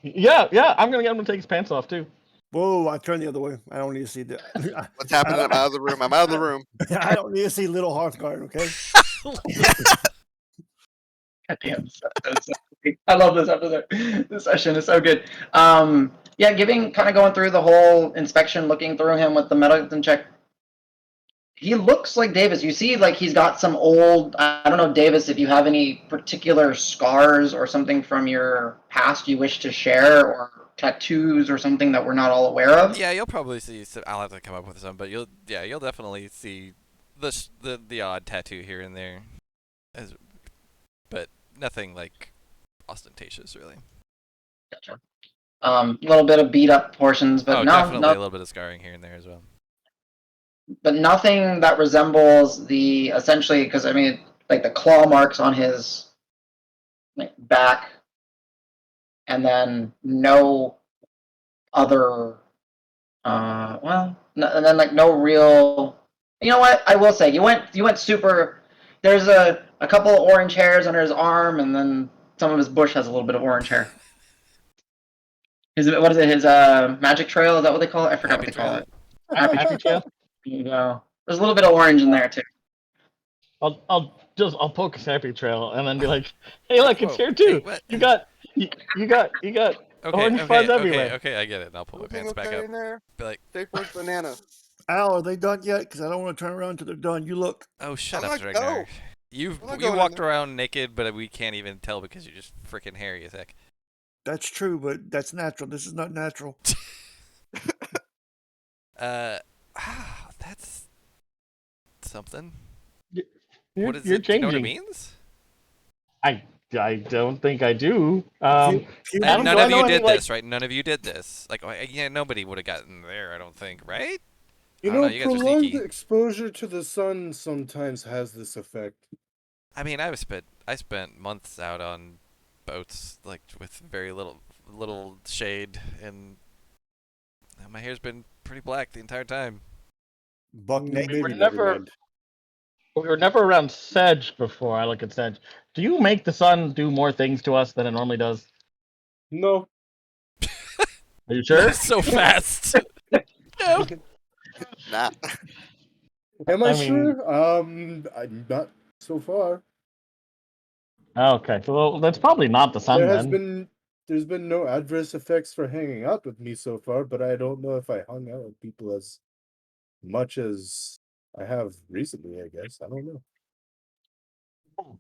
Yeah, I'm gonna get him to take his pants off too. Whoa! I turned the other way. I don't need to see the. what's happening? I'm out of the room. I'm out of the room. I don't need to see little Hearthguard. Okay. Goddamn, I love this episode. This session is so good. Yeah, kind of going through the whole inspection, looking through him with the medicine check. He looks like Davis. You see, like he's got some old. I don't know, Davis, if you have any particular scars or something from your past you wish to share, or tattoos or something that we're not all aware of. yeah, you'll probably see. I'll have to come up with some, but you'll definitely see the odd tattoo here and there, but nothing like ostentatious, really. Gotcha. A little bit of beat up portions, but definitely no, a little bit of scarring here and there as well. but nothing that resembles the essentially, because I mean, like the claw marks on his like back, and then no other, and then like no real You know what? I will say you went super. There's a couple of orange hairs under his arm, and then some of his bush has a little bit of orange hair. What is it? His magic trail? Is that what they call it? I forgot Happy what they call trail. it. Happy Trail. There you go. There's a little bit of orange in there too. I'll poke his happy trail and then be like, hey, look, it's Whoa, here too. wait, what? You got orange fuzz everywhere. Okay, I get it. I'll pull my Everything pants back okay up. in there? Be like, Take first banana. Al, are they done yet? Because I don't want to turn around till they're done. You look. oh, shut I'm up, not- Dragnar. no. You I'm not going in walked there. around naked, but we can't even tell because you're just freaking hairy as heck. That's true, but that's natural. This is not natural. That's something. You're, What is you're it? Do you know changing. what it means? I don't think I do. And Adam, none do I of know you anything did like- this, right? None of you did this. Like, yeah, nobody would have gotten there, I don't think, right? You I don't know, know, you guys are prolonged sneaky. exposure to the sun sometimes has this effect. I mean, I spent months out on boats, like with very little shade, and my hair's been pretty black the entire time. Buck We naked, were you never never- mind. We were never around sedge before. I look at sedge. Do you make the sun do more things to us than it normally does? No. Are you sure? So fast. No. Nah. Am I, I mean- sure? I'm not so far. Okay, well, that's probably not the sun There's been no adverse effects for hanging out with me so far, but I don't know if I hung out with people as much as I have recently, I guess. I don't know.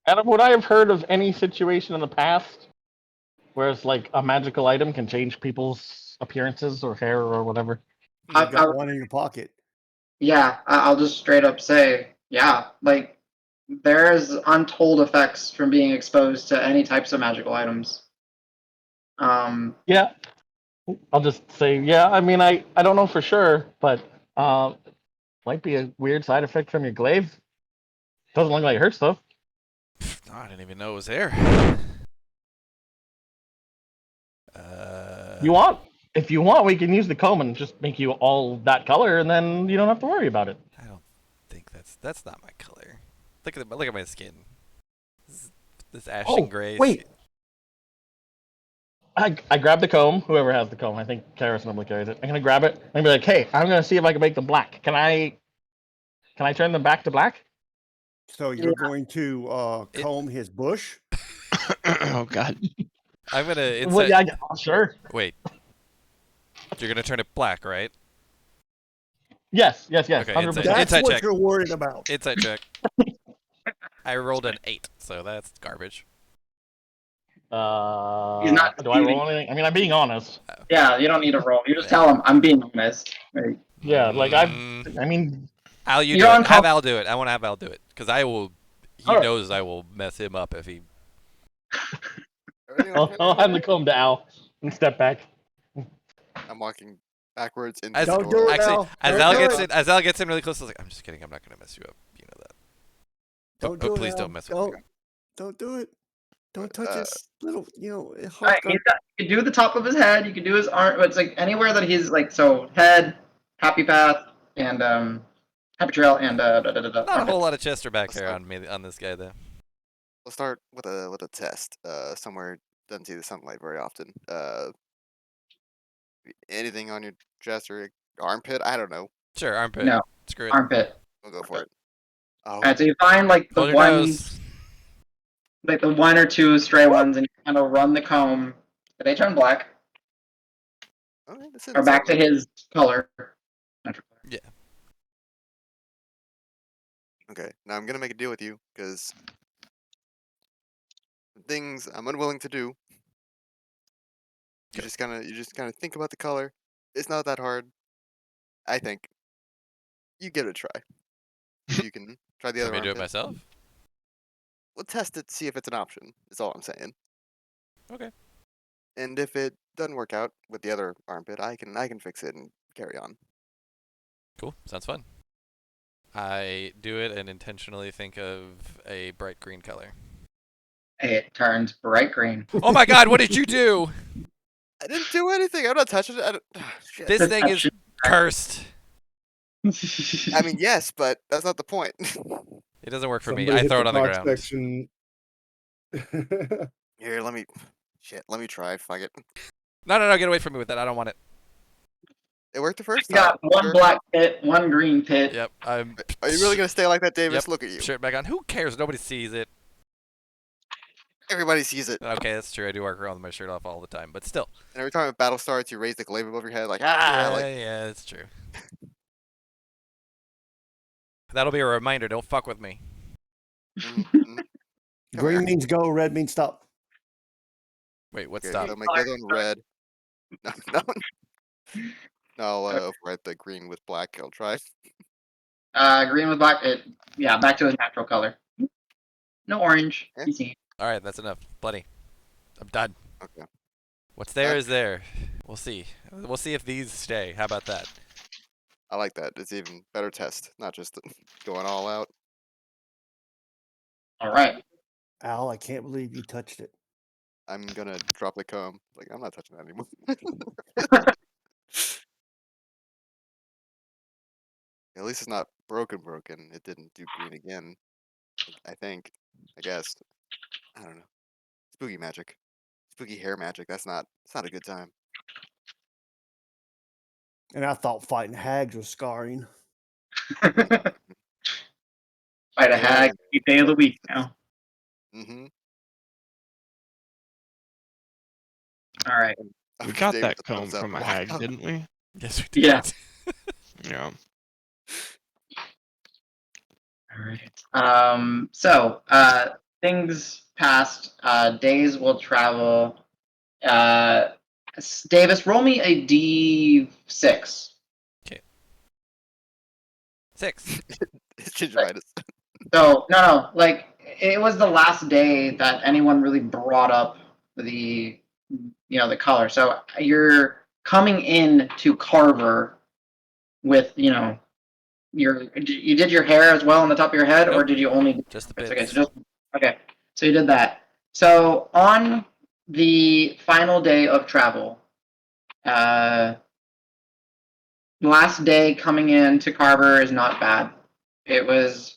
Adam, would I have heard of any situation in the past where it's like a magical item can change people's appearances or hair or whatever? You I- got one in your pocket. Yeah, I'll just straight up say, yeah, like there's untold effects from being exposed to any types of magical items. Yeah. I'll just say, yeah, I mean, I don't know for sure, but might be a weird side effect from your glaive. Doesn't look like it hurts, though. No, I didn't even know it was there. If you want, we can use the comb and just make you all that color, and then you don't have to worry about it. I don't think that's not my color. Look at my skin. This ashen gray. Wait. I grab the comb. Whoever has the comb, I think Karis normally carries it. I'm gonna grab it and be like, "Hey, I'm gonna see if I can make them black. Can I turn them back to black?" So you're going to comb his bush? Oh God. I'm gonna Well, yeah, sure. Wait. You're gonna turn it black, right? Yes. Okay, 100%. inside- That's what check. you're worried about. Insight check. I rolled an 8, so that's garbage. He's not Do I roll anything? I mean, I'm being honest. Yeah, you don't need to roll. You just tell him, I'm being honest. Right. Yeah, like Mm. I mean, Al, you You're do on it. Have top- Al do it. I want to have Al do it because I will. He Alright. knows I will mess him up if he. Everything I'll okay? hand the comb to Al and step back. I'm walking backwards into As, the Don't door. do it, actually, Al. as Don't Al do gets it. in, as Al gets in really close, I was like, I'm just kidding. I'm not gonna mess you up. You know that. Don't But do it, please Al. don't mess with Don't, me. don't do it. Don't touch his little, All right, Hearthguard. you can do the top of his head. You can do his arm. But it's like anywhere that he's like, so head, happy path, and happy trail, and Not a armpit. whole lot of chest or back hair on me on this guy though. We'll start with a test. Somewhere doesn't see the sunlight very often. Anything on your chest or your armpit? I don't know. Sure, armpit. No. Screw it. Armpit. We'll go for it. Oh, All right, so you find like the Hold your one, nose. like the one or two stray ones, and you kind of run the comb. Do they turn black okay, this or isn't back so to his color? Okay, now I'm gonna make a deal with you because things I'm unwilling to do. You just kind of think about the color. It's not that hard. I think. You give it a try. You can try the Want other me to do it armpit. myself? We'll test it, see if it's an option. Is all I'm saying. Okay. And if it doesn't work out with the other armpit, I can fix it and carry on. Cool. Sounds fun. I do it and intentionally think of a bright green color. It turns bright green. Oh my God! What did you do? I didn't do anything. I'm not touching it. I don't, shit. This thing is Deception. cursed. I mean, yes, but that's not the point. It doesn't work for me. Somebody I hit throw it the on the talk ground. section. Here, let me. Shit, let me try. Fuck it. No, get away from me with that. I don't want it. It worked the first You time. got one Sure. black pit, one green pit. Yep, I'm. Are you really gonna stay like that, Davis? Yep. Look at you. Shirt back on. Who cares? Nobody sees it. Everybody sees it. Okay, that's true. I do walk around with my shirt off all the time, but still. And every time a battle starts, you raise the glaive above your head, like Yeah, that's true. That'll be a reminder. Don't fuck with me. Mhm, mhm. Come Green here. means go, red means stop. Wait, what's Okay, stop? so make the other one red. No, no, no. I'll write the green with black. I'll try. Green with black. Yeah, back to his natural color. No orange. Okay. Easy. All right, that's enough. Bloody. I'm done. Okay. What's there is there. We'll see. We'll see if these stay. How about that? I like that. It's even better test, not just going all out. All right. Al, I can't believe you touched it. I'm gonna drop the comb. Like I'm not touching that anymore. At least it's not broken. It didn't do green again. I think. I guess. I don't know. Spooky magic. Spooky hair magic. It's not a good time. And I thought fighting hags was scarring. Fight a hag every day of the week now. Mm-hmm. All right. We got David, that the comb thumbs up. from a hag, didn't we? Yes, we did. Yeah. Yeah. All right. So things passed. Days will travel. Davis, roll me a d6. 6. It's gingivitis. So no, like it was the last day that anyone really brought up the the color. So you're coming in to Carver with you did your hair as well on the top of your head, or Nope. did you only Just the okay, bits. so so you did that. So on the final day of travel, last day coming in to Carver is not bad. It was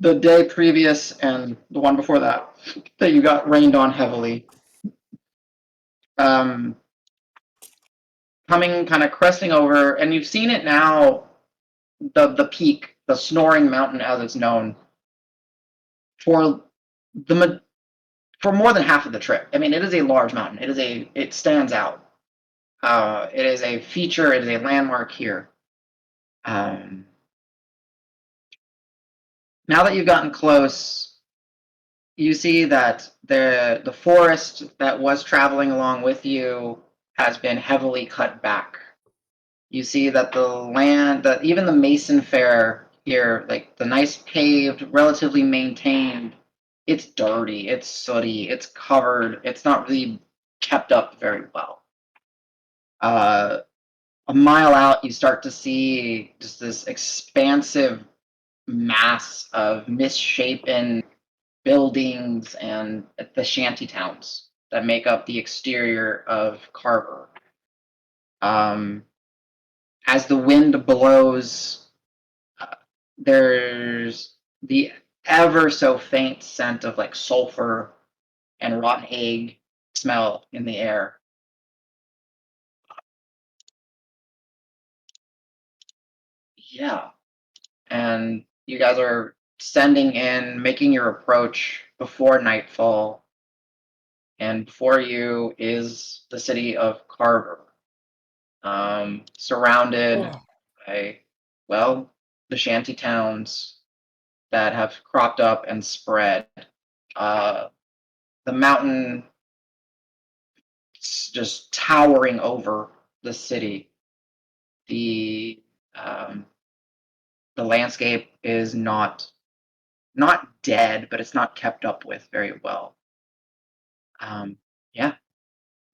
the day previous and the one before that you got rained on heavily. Coming kind of cresting over, and you've seen it now, the peak, the Snoring Mountain as it's known, for more than half of the trip. I mean, it is a large mountain. It stands out. It is a feature. It is a landmark here. Now that you've gotten close, you see that the forest that was traveling along with you has been heavily cut back. You see that the land, that even the Mason Fair here, like the nice paved, relatively maintained, it's dirty, it's sooty, it's covered, it's not really kept up very well. A mile out, you start to see just this expansive mass of misshapen buildings and the shanty towns that make up the exterior of Carver. As the wind blows, there's the ever so faint scent of like sulfur and rotten egg smell in the air. Yeah. And you guys are sending in, making your approach before nightfall. And before you is the city of Carver, surrounded by, well, the shanty towns that have cropped up and spread. The mountain just towering over the city. Um, the landscape is not dead, but it's not kept up with very well. Yeah,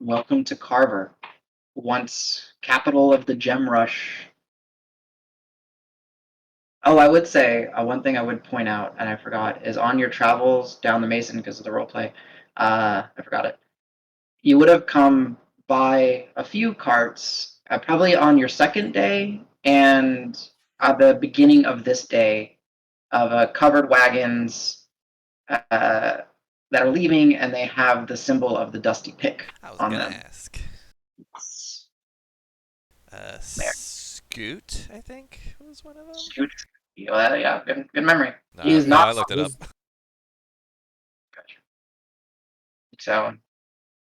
welcome to Carver, once capital of the Gem Rush. Oh, I would say one thing I would point out, and I forgot, is on your travels down the Mason because of the roleplay. I forgot it. You would have come by a few carts, probably on your second day and the beginning of this day of covered wagons that are leaving, and they have the symbol of the dusty pick I was on gonna them. ask. There. Scoot, I think, was one of them. Scoot. Yeah, good memory. No, He's no, not. I looked it up. So,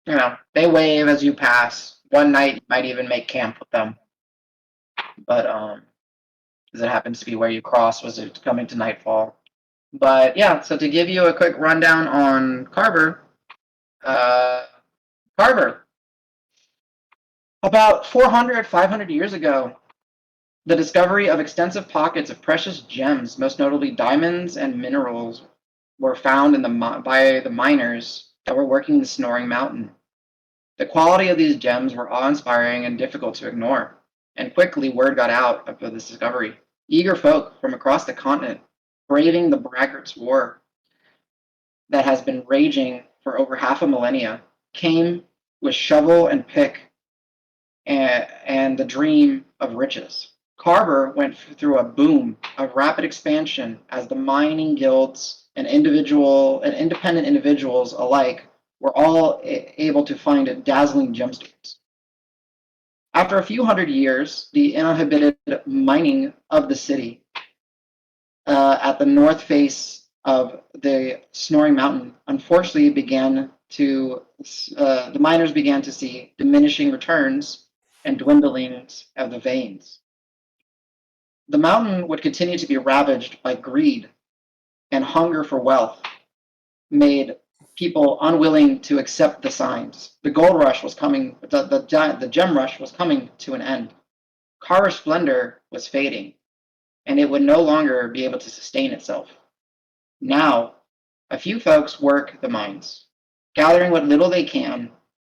they wave as you pass. One night you might even make camp with them. But as it happens to be where you cross, was it coming to nightfall? But yeah, so to give you a quick rundown on Carver, Carver, about 400, 500 years ago, the discovery of extensive pockets of precious gems, most notably diamonds and minerals, were found by the miners that were working the Snoring Mountain. The quality of these gems were awe-inspiring and difficult to ignore, and quickly word got out of this discovery. Eager folk from across the continent, braving the Braggart's War that has been raging for over half a millennia, came with shovel and pick and the dream of riches. Carver went through a boom of rapid expansion as the mining guilds and independent individuals alike were all able to find dazzling gemstones. After a few hundred years, the uninhibited mining of the city at the north face of the Snoring Mountain unfortunately the miners began to see diminishing returns and dwindling of the veins. The mountain would continue to be ravaged by greed, and hunger for wealth made people unwilling to accept the signs. The gold rush was coming, the gem rush was coming to an end. Carver's splendor was fading, and it would no longer be able to sustain itself. Now, a few folks work the mines, gathering what little they can,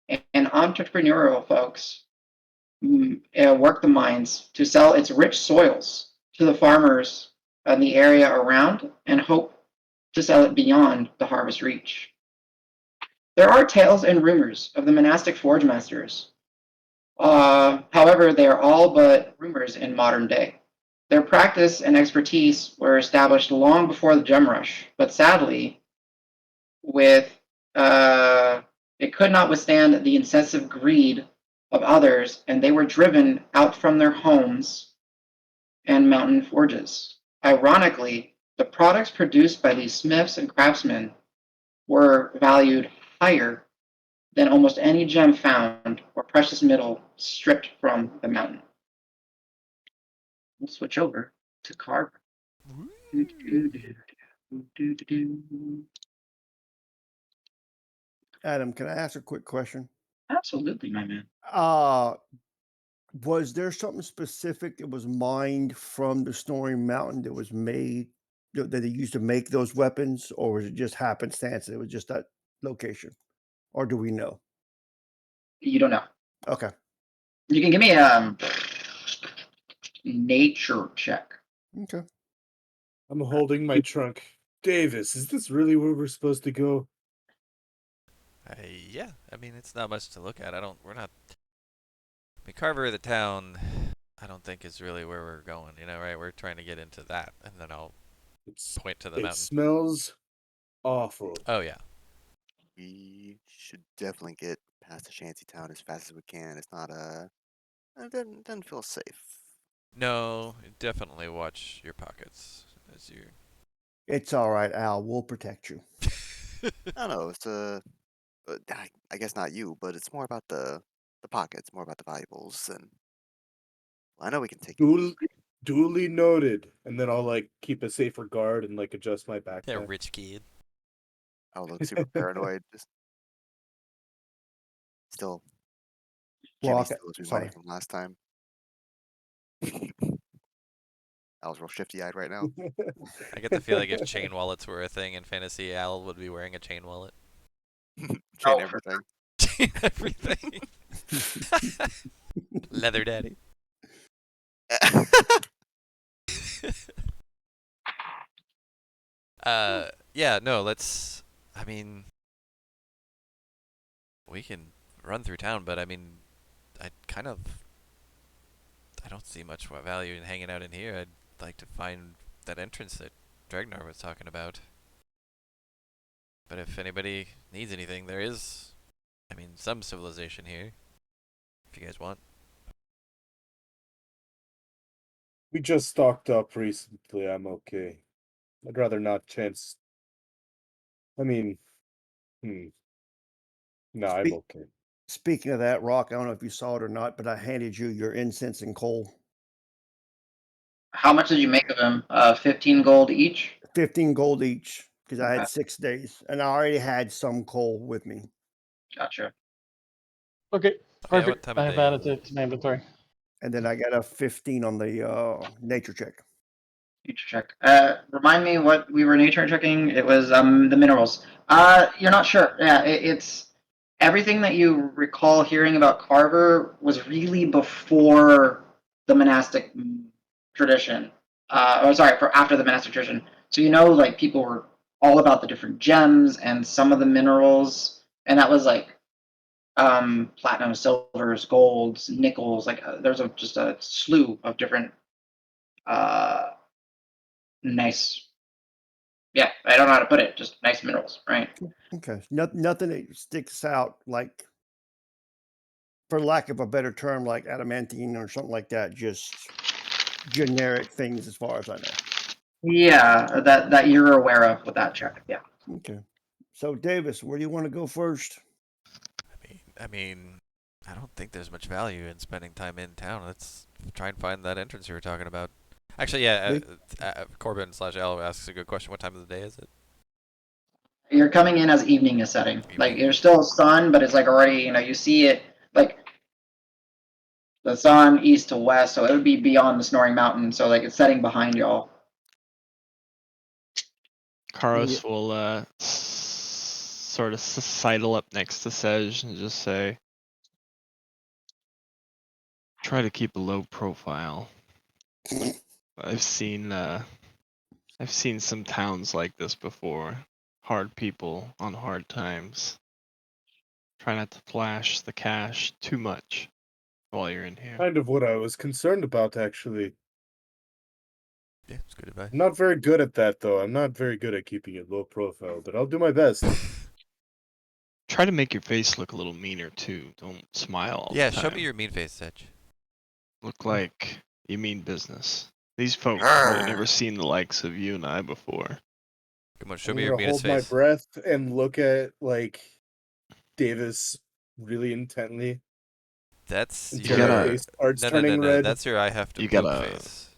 and entrepreneurial folks work the mines to sell its rich soils to the farmers in the area around and hope to sell it beyond the harvest reach. There are tales and rumors of the monastic forge masters. However, they are all but rumors in modern day. Their practice and expertise were established long before the gem rush, but sadly, with it could not withstand the incessant greed of others, and they were driven out from their homes and mountain forges. Ironically, the products produced by these smiths and craftsmen were valued higher than almost any gem found or precious metal stripped from the mountain. We'll switch over to Carver. Adam, can I ask a quick question? Absolutely, my man. Was there something specific that was mined from the Snoring Mountain that was made that they used to make those weapons, or was it just happenstance that it was just that location? Or do we know? You don't know. Okay. You can give me a nature check. Okay. I'm holding my trunk. Davis, is this really where we're supposed to go? Yeah, I mean, it's not much to look at. We're not. I mean, Carver, the town, I don't think is really where we're going, right? We're trying to get into that, and then I'll point to the It mountain. smells awful. Oh, yeah. We should definitely get past the shanty town as fast as we can. It's not it doesn't feel safe. No, definitely watch your pockets as you. It's all right, Al. We'll protect you. I don't know. It's I guess not you, but it's more about the pockets, more about the valuables, and I know we can take it. Duly noted. And then I'll keep a safer guard and adjust my backpack. Yeah, rich kid. I'll look super paranoid. Just still, Well, Jimmy okay, still owes me money sorry. from last time. I was real shifty-eyed right now. I get the feeling if chain wallets were a thing in fantasy, Al would be wearing a chain wallet. Chain everything. Chain everything. Leather daddy. Yeah, no, I mean, we can run through town, but I mean, I I don't see much value in hanging out in here. I'd like to find that entrance that Dragnar was talking about. But if anybody needs anything, there is, I mean, some civilization here. If you guys want. We just stocked up recently. I'm okay. I'd rather not chance. I mean, no, I'm okay. Speaking of that, Rock, I don't know if you saw it or not, but I handed you your incense and coal. How much did you make of them? 15 gold each? 15 gold each, because I Okay. had 6 days, and I already had some coal with me. Gotcha. Okay, Yeah, what perfect. time of I have day added is it to my inventory. And then I got a 15 on the nature check. Nature check. Remind me what we were nature checking. It was the minerals. You're not sure. Yeah, it's everything that you recall hearing about Carver was really before the monastic tradition. Or sorry, for after the monastic tradition. So like people were all about the different gems and some of the minerals, and that was like platinum, silvers, golds, nickels. Like there's just a slew of different nice. Yeah, I don't know how to put it. Just nice minerals, right? Okay. Nothing that sticks out, like, for lack of a better term, like adamantine or something like that. Just generic things, as far as I know. Yeah, that you're aware of with that check. Yeah. Okay. So, Davis, where do you want to go first? I mean, I don't think there's much value in spending time in town. Let's try and find that entrance you were talking about. Actually, yeah, Corbin/L asks a good question. What time of the day is it? You're coming in as evening is setting. Like Evening. there's still sun, but it's like already, you see it like the sun east to west, so it would be beyond the Snoring Mountain. So like it's setting behind y'all. Karos will sort of sidle up next to Sej and just say, try to keep a low profile. I've seen some towns like this before. Hard people on hard times. Try not to flash the cash too much while you're in here. Kind of what I was concerned about, actually. Yeah, it's good advice. I'm not very good at that, though. I'm not very good at keeping it low profile, but I'll do my best. Try to make your face look a little meaner too. Don't smile all Yeah, the time. show me your mean face, Sedge. Look like you mean business. These folks probably never seen the likes of you and I before. Come on, show I'm me your gonna meanest hold my face. breath and look at Davis really intently That's until gotta- my face starts no, turning red. That's your I have to You poop gotta- face.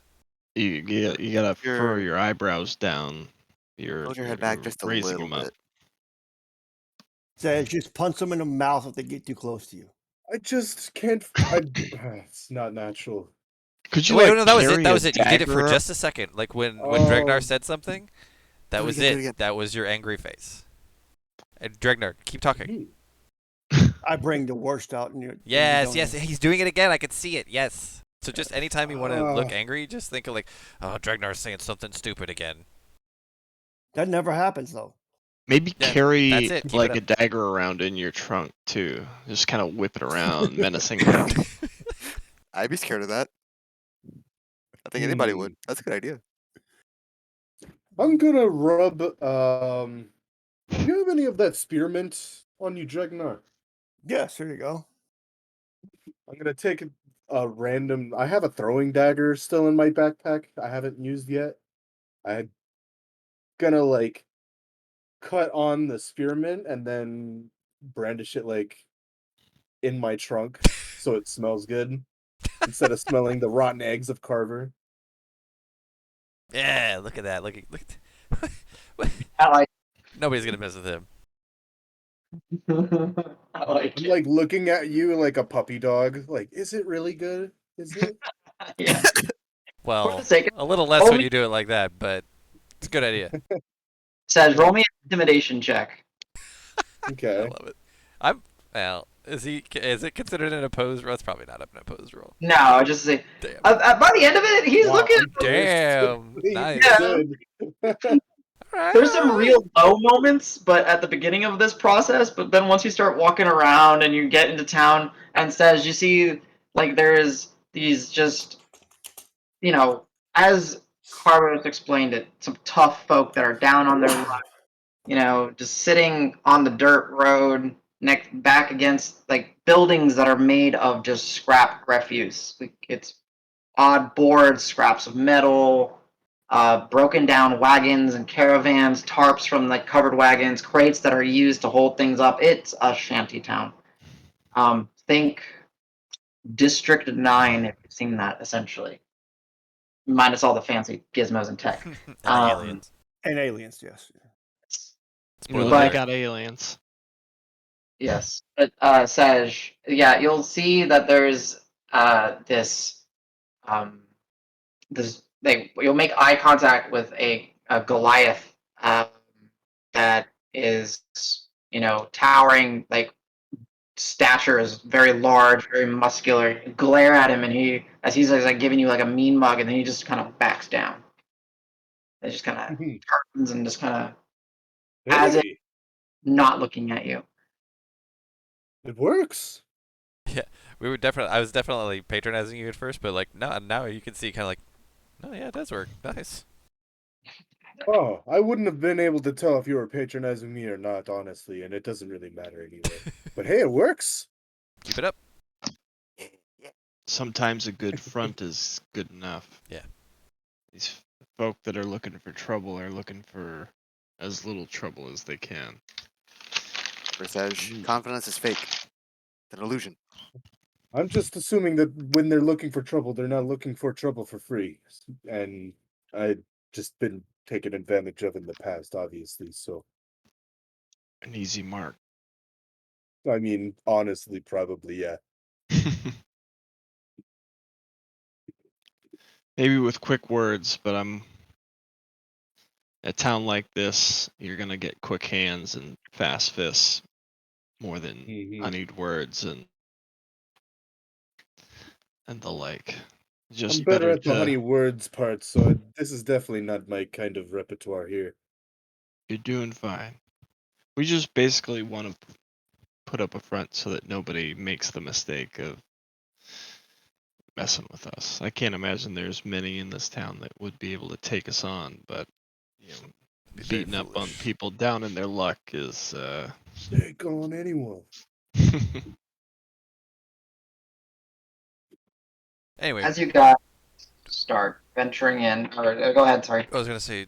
You gotta furrow You're- your eyebrows down. You're Hold your head back just a raising little them up. bit. Says just punch them in the mouth if they get too close to you. I just can't. It's not natural. Could you Wait, like no, that was it. carry That a was it. You did it for dagger just a second. Like when Dragnar Oh. said something, that Do it was again, do it it. again. That was your angry face. And Dragnar, keep talking. I bring the worst out in you. Yes, he's doing it again. I can see it. Yes. So just anytime you want to look Ah. angry, just think of oh, Dragnar's saying something stupid again. That never happens, though. Maybe Yeah, carry that's it. Keep like it a dagger around in your trunk too. Just kind of whip it around menacingly. I'd be scared of that. I think anybody would. That's a good idea. I'm gonna rub. Do you have any of that spearmint on you, Dragnar? Yes, here you go. I'm gonna take a random. I have a throwing dagger still in my backpack. I haven't used yet. I'm gonna cut on the spearmint and then brandish it in my trunk so it smells good instead of smelling the rotten eggs of Carver. Yeah, look at that. Look. I like. Nobody's gonna mess with him. I like I'm it. looking at you like a puppy dog. Is it really good? Is it? Yeah. Well, the sake of- a little less roll when me- you do it like that, but it's a good idea. Says roll me an intimidation check. I Okay. love it. Well, is it considered an opposed roll? It's probably not an opposed roll. No, just say Damn. by the end of it, he's Wow, looking. Damn. He's Nice. good. Alright, There's some alright. real low moments, but at the beginning of this process, but then once you start walking around and you get into town and says you see there is these just, as Carver has explained it, some tough folk that are down on their luck, just sitting on the dirt road back against like buildings that are made of just scrap refuse. Like, it's odd boards, scraps of metal, broken down wagons and caravans, tarps from like covered wagons, crates that are used to hold things up. It's a shanty town. Think District 9 if you've seen that, essentially. Minus all the fancy gizmos and tech. And Um, aliens. And aliens, yes. Spoiler They alert. got aliens. Yes, but Saj, yeah, you'll see that there's this you'll make eye contact with a Goliath that is towering, like stature, is very large, very muscular. You glare at him, and as he's like giving you like a mean mug, and then he just kind of backs down. It just kind of turns and just kind of as if Hey, not looking at you. it works. Yeah, I was definitely patronizing you at first, but like now you can see kind of like, oh yeah, it does work. Nice. Oh, I wouldn't have been able to tell if you were patronizing me or not, honestly, and it doesn't really matter anyway. But hey, it works. Keep it up. Sometimes a good front is good enough. Yeah. These folk that are looking for trouble are looking for as little trouble as they can. Versage, confidence is fake. It's an illusion. I'm just assuming that when they're looking for trouble, they're not looking for trouble for free. And I've just been taken advantage of in the past, obviously. So, An easy mark. I mean, honestly, probably, yeah. Maybe with quick words, but a town like this, you're gonna get quick hands and fast fists more than honeyed words and the like. Just I'm better at the to, honey words part, so this is definitely not my kind of repertoire here. You're doing fine. We just basically want to put up a front so that nobody makes the mistake of messing with us. I can't imagine there's many in this town that would be able to take us on, but Be very beating up on foolish. people down in their luck is They ain't going anyone. Anyway, As you guys start venturing in, or go ahead, sorry. I was gonna say,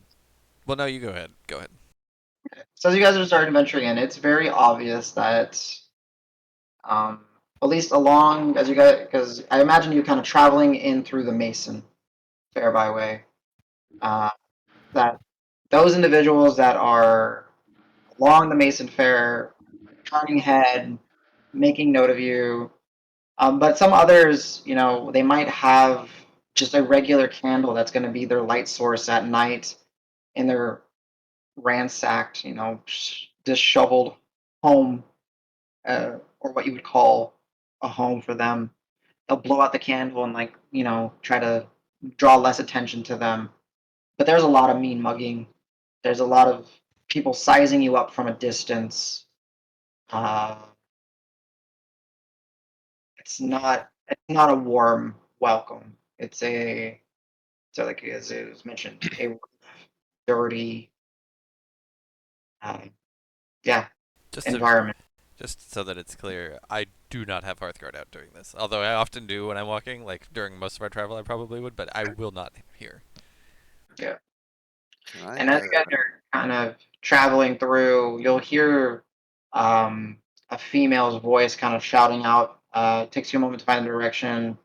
well, no, you go ahead. Go ahead. So as you guys are starting venturing in, it's very obvious that, at least along as you guys, because I imagine you kind of traveling in through the Mason Fair Byway, that those individuals that are along the Mason Fair, turning head, making note of you, but some others, they might have just a regular candle that's going to be their light source at night in their ransacked, disheveled home, or what you would call a home for them. They'll blow out the candle and try to draw less attention to them. But there's a lot of mean mugging. There's a lot of people sizing you up from a distance. It's not a warm welcome. It's like as it was mentioned, a dirty, yeah, Just environment. just so that it's clear, I do not have Hearthguard out during this. Although I often do when I'm walking, like during most of our travel, I probably would, but I will not here. Yeah. Right, And as you guys are kind of traveling through, you'll hear a female's voice kind of shouting out. Takes you a moment to find the direction.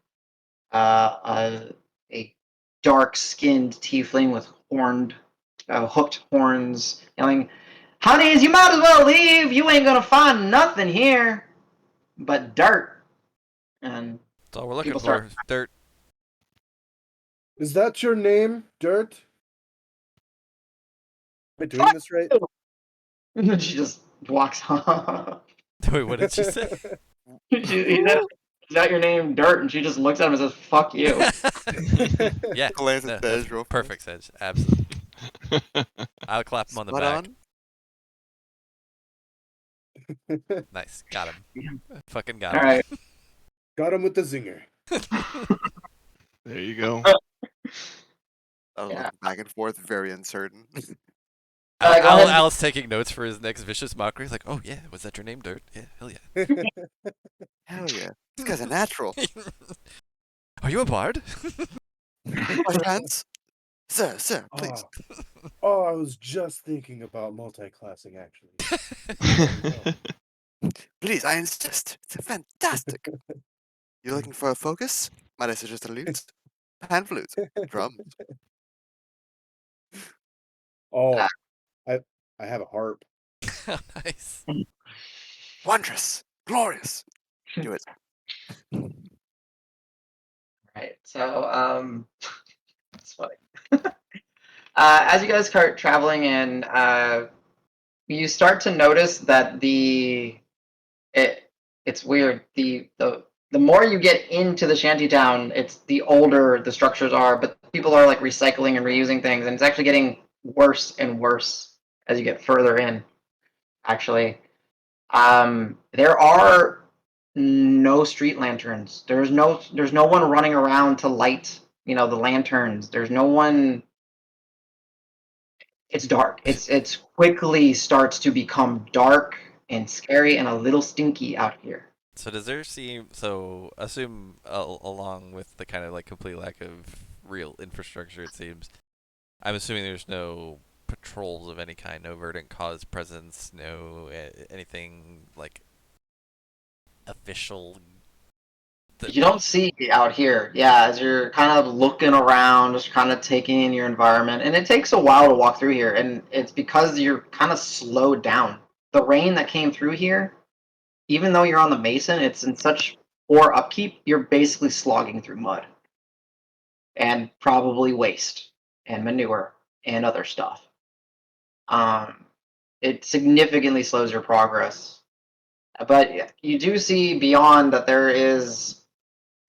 A dark-skinned tiefling with hooked horns, yelling, "Honeys, you might as well leave. You ain't gonna find nothing here but dirt." And That's all we're looking people for. start. Dirt. Is that your name, Dirt? Am I doing this right? And then she just walks off. Wait, what did she say? He said, "Is that your name, Dirt?" And she just looks at him and says, "Fuck you." Yeah. glance No, at that's Sage real fast. perfect, Sedge. Absolutely. I'll clap him on the Spot back. on. Nice. Got him. Fucking got All him. right. Got him with the zinger. There you go. I was Yeah. looking back and forth, very uncertain. Go ahead. Al's taking notes for his next vicious mockery. He's like, oh yeah, was that your name, Dirt? Yeah, hell yeah. Hell yeah, this guy's a natural. Are you a bard? My chance, sir, please. I was just thinking about multi-classing actually. Please, I insist. It's fantastic. You're looking for a focus? Might I suggest a lute? Pan flute. Drums. Oh, I have a harp. Nice. Wondrous. Glorious. Do it. Right. So, it's funny. As you guys start traveling in, you start to notice that it's weird. The more you get into the shantytown, it's the older the structures are, but people are like recycling and reusing things, and it's actually getting worse and worse as you get further in. Actually, there are no street lanterns. There's no one running around to light, the lanterns. There's no one. It's dark. It's quickly starts to become dark and scary and a little stinky out here. So does there seem assume along with the kind of like complete lack of real infrastructure, it seems. I'm assuming there's no patrols of any kind, no verdant cause presence, no anything like official. You don't see out here, yeah, as you're kind of looking around, just kind of taking in your environment, and it takes a while to walk through here, and it's because you're kind of slowed down. The rain that came through here, even though you're on the Mason, it's in such poor upkeep, you're basically slogging through mud and probably waste and manure and other stuff. It significantly slows your progress. But you do see beyond that there is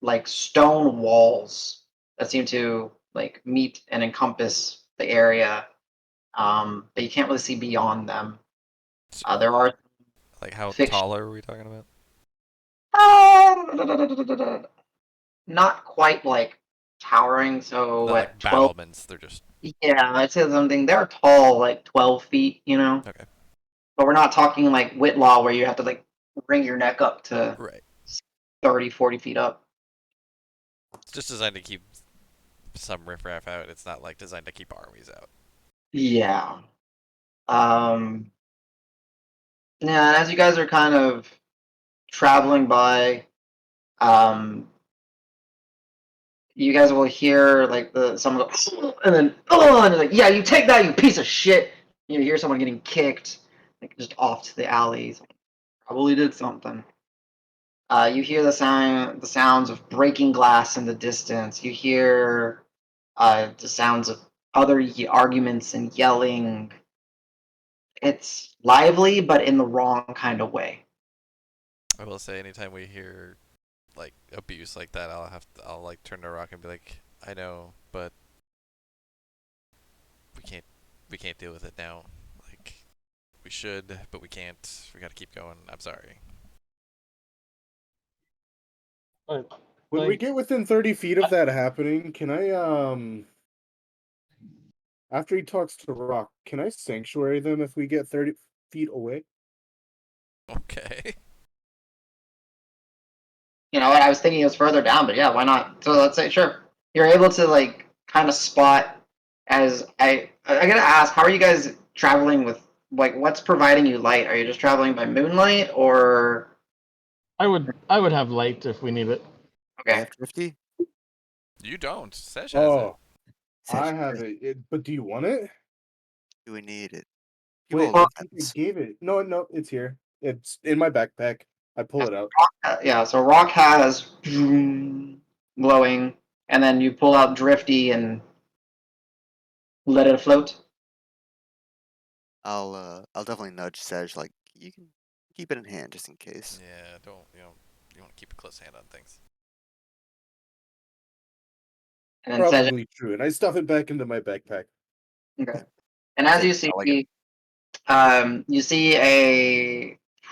like stone walls that seem to like meet and encompass the area, but you can't really see beyond them. There are Like how fiction. tall are we talking about? Not quite like towering. So Not what, like 12? battlements. They're just Yeah, I'd say something. They're tall, like 12 feet, okay. But we're not talking like Whitlaw where you have to like bring your neck up to Right. 30, 40 feet up. It's just designed to keep some riffraff out. It's not like designed to keep armies out. Yeah. Yeah, and as you guys are kind of traveling by, you guys will hear like someone go, and then and you're like, yeah, you take that, you piece of shit. You hear someone getting kicked, like just off to the alleys. Probably did something. You hear the sounds of breaking glass in the distance. You hear the sounds of other arguments and yelling. It's lively, but in the wrong kind of way. I will say, anytime we hear like abuse like that, I'll like turn to Rock and be like, I know, but we can't deal with it now. Like we should, but we can't. We got to keep going. I'm sorry. When we get within 30 feet of that happening, can I after he talks to Rock, can I sanctuary them if we get 30 feet away? Okay. I was thinking it was further down, but yeah, why not? So let's say, sure, you're able to like kind of spot. As I gotta ask, how are you guys traveling with? Like, what's providing you light? Are you just traveling by moonlight, or I would have light if we need it. You okay? have Drifty? You don't. Sesh has Oh, I Sesh, have it. But do you want it? do we need it? People Wait, will I think I fence. gave it. No, it's here. It's in my backpack. I pull it out. Yeah. So Rock has glowing, and then you pull out Drifty and let it float. I'll definitely nudge Sedge, like, you can keep it in hand just in case. Yeah, you want to keep a close hand on things. And then says, Probably true. And I stuff it back into my backpack. okay. And as Say, you I like it. see, you see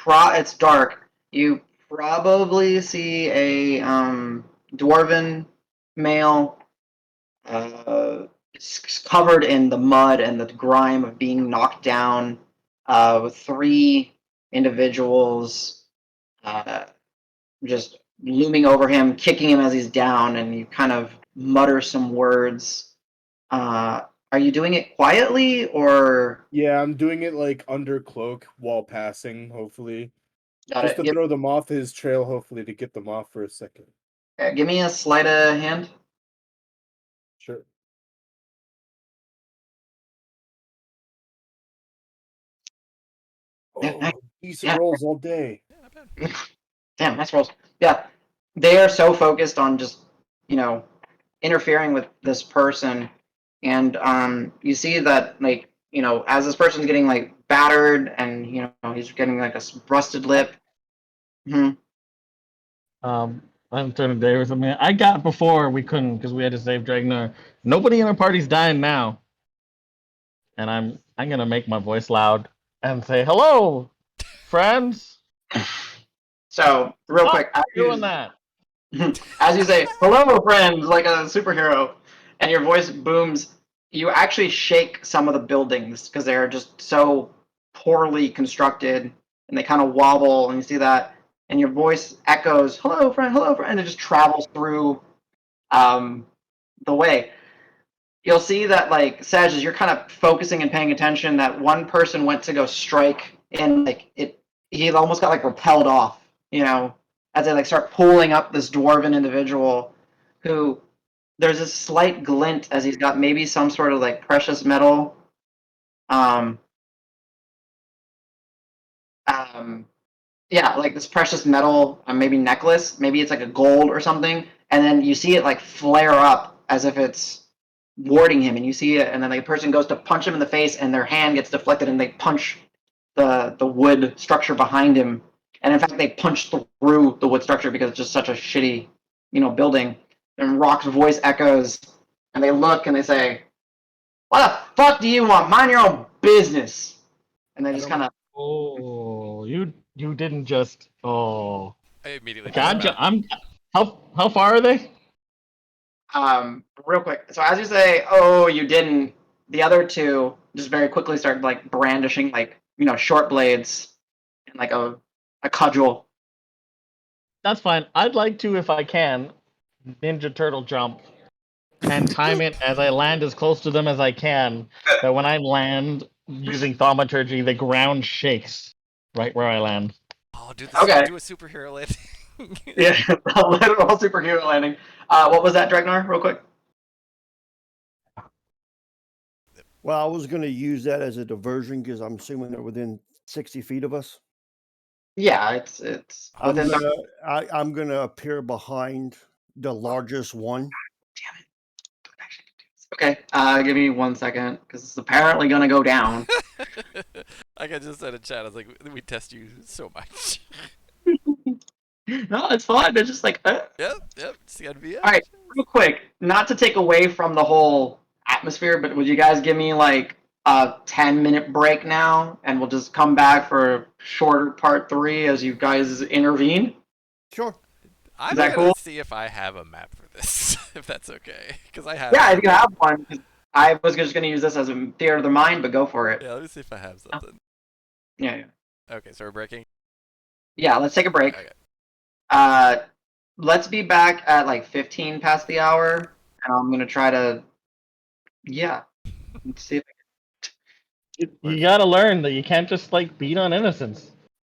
it's dark. You probably see a dwarven male, covered in the mud and the grime of being knocked down, with 3 individuals just looming over him, kicking him as he's down, and you kind of mutter some words. Are you doing it quietly, or Yeah, I'm doing it like under cloak while passing, hopefully. Just to give, throw them off his trail, hopefully to get them off for a second. give me a sleight of hand? Sure. Yeah, Oh, nice. decent Yeah. rolls all day. Yeah, not bad. Damn, nice rolls. Yeah, they are so focused on just, interfering with this person, and you see that, like, as this person's getting like battered, and he's getting like a rusted lip. I'm turning to Davis. I mean, I got before we couldn't because we had to save Dragnar. Nobody in our party's dying now, and I'm gonna make my voice loud and say, "Hello, friends." So real quick, Stop doing that. as you say, "Hello, friends," like a superhero, and your voice booms, you actually shake some of the buildings because they're just so poorly constructed, and they kind of wobble, and you see that, and your voice echoes, hello, friend," and it just travels through the way. You'll see that, like, Saj, as you're kind of focusing and paying attention, that one person went to go strike, and like he almost got like repelled off, as they like start pulling up this dwarven individual, who there's a slight glint as he's got maybe some sort of like precious metal, um, yeah, like this precious metal, maybe necklace, maybe it's like a gold or something, and then you see it like flare up as if it's warding him, and you see it, and then the person goes to punch him in the face, and their hand gets deflected, and they punch the wood structure behind him, and in fact they punch through the wood structure because it's just such a shitty, building. And Rock's voice echoes, and they look and they say, "What the fuck do you want? Mind your own business." And they just kind of. Oh, you didn't just. Oh, I immediately God, dismount. I'm. How far are they? Real quick. So as you say, "Oh, you didn't," the other 2 just very quickly start like brandishing like short blades and like a cudgel. That's fine. I'd like to, if I can, Ninja Turtle jump and time it as I land as close to them as I can. That when I land using thaumaturgy, the ground shakes right where I land. Oh, do Okay. do a superhero landing. Yeah, a literal superhero landing. What was that, Dragnar? Real quick. Well, I was going to use that as a diversion because I'm assuming they're within 60 feet of us. Yeah, it's I'm within. I'm gonna appear behind the largest one. Damn it. Okay, give me 1 second because it's apparently gonna go down. Like I just said in chat, I was like, we test you so much. No, it's fine. They're just like. Yep, it's gotta be. All right, real quick, not to take away from the whole atmosphere, but would you guys give me like a 10-minute break now, and we'll just come back for a shorter part 3 as you guys intervene? Sure. I'm Is that gonna cool? see if I have a map for this, if that's okay, because I have. Yeah, if you have one. I was just gonna use this as a theater of the mind, but go for it. Yeah, let me see if I have something. Yeah. Okay, so we're breaking. Yeah, let's take a break. Okay. Let's be back at like 15 past the hour, and I'm gonna try to. Yeah. Let's see if You gotta learn that you can't just like beat on innocence.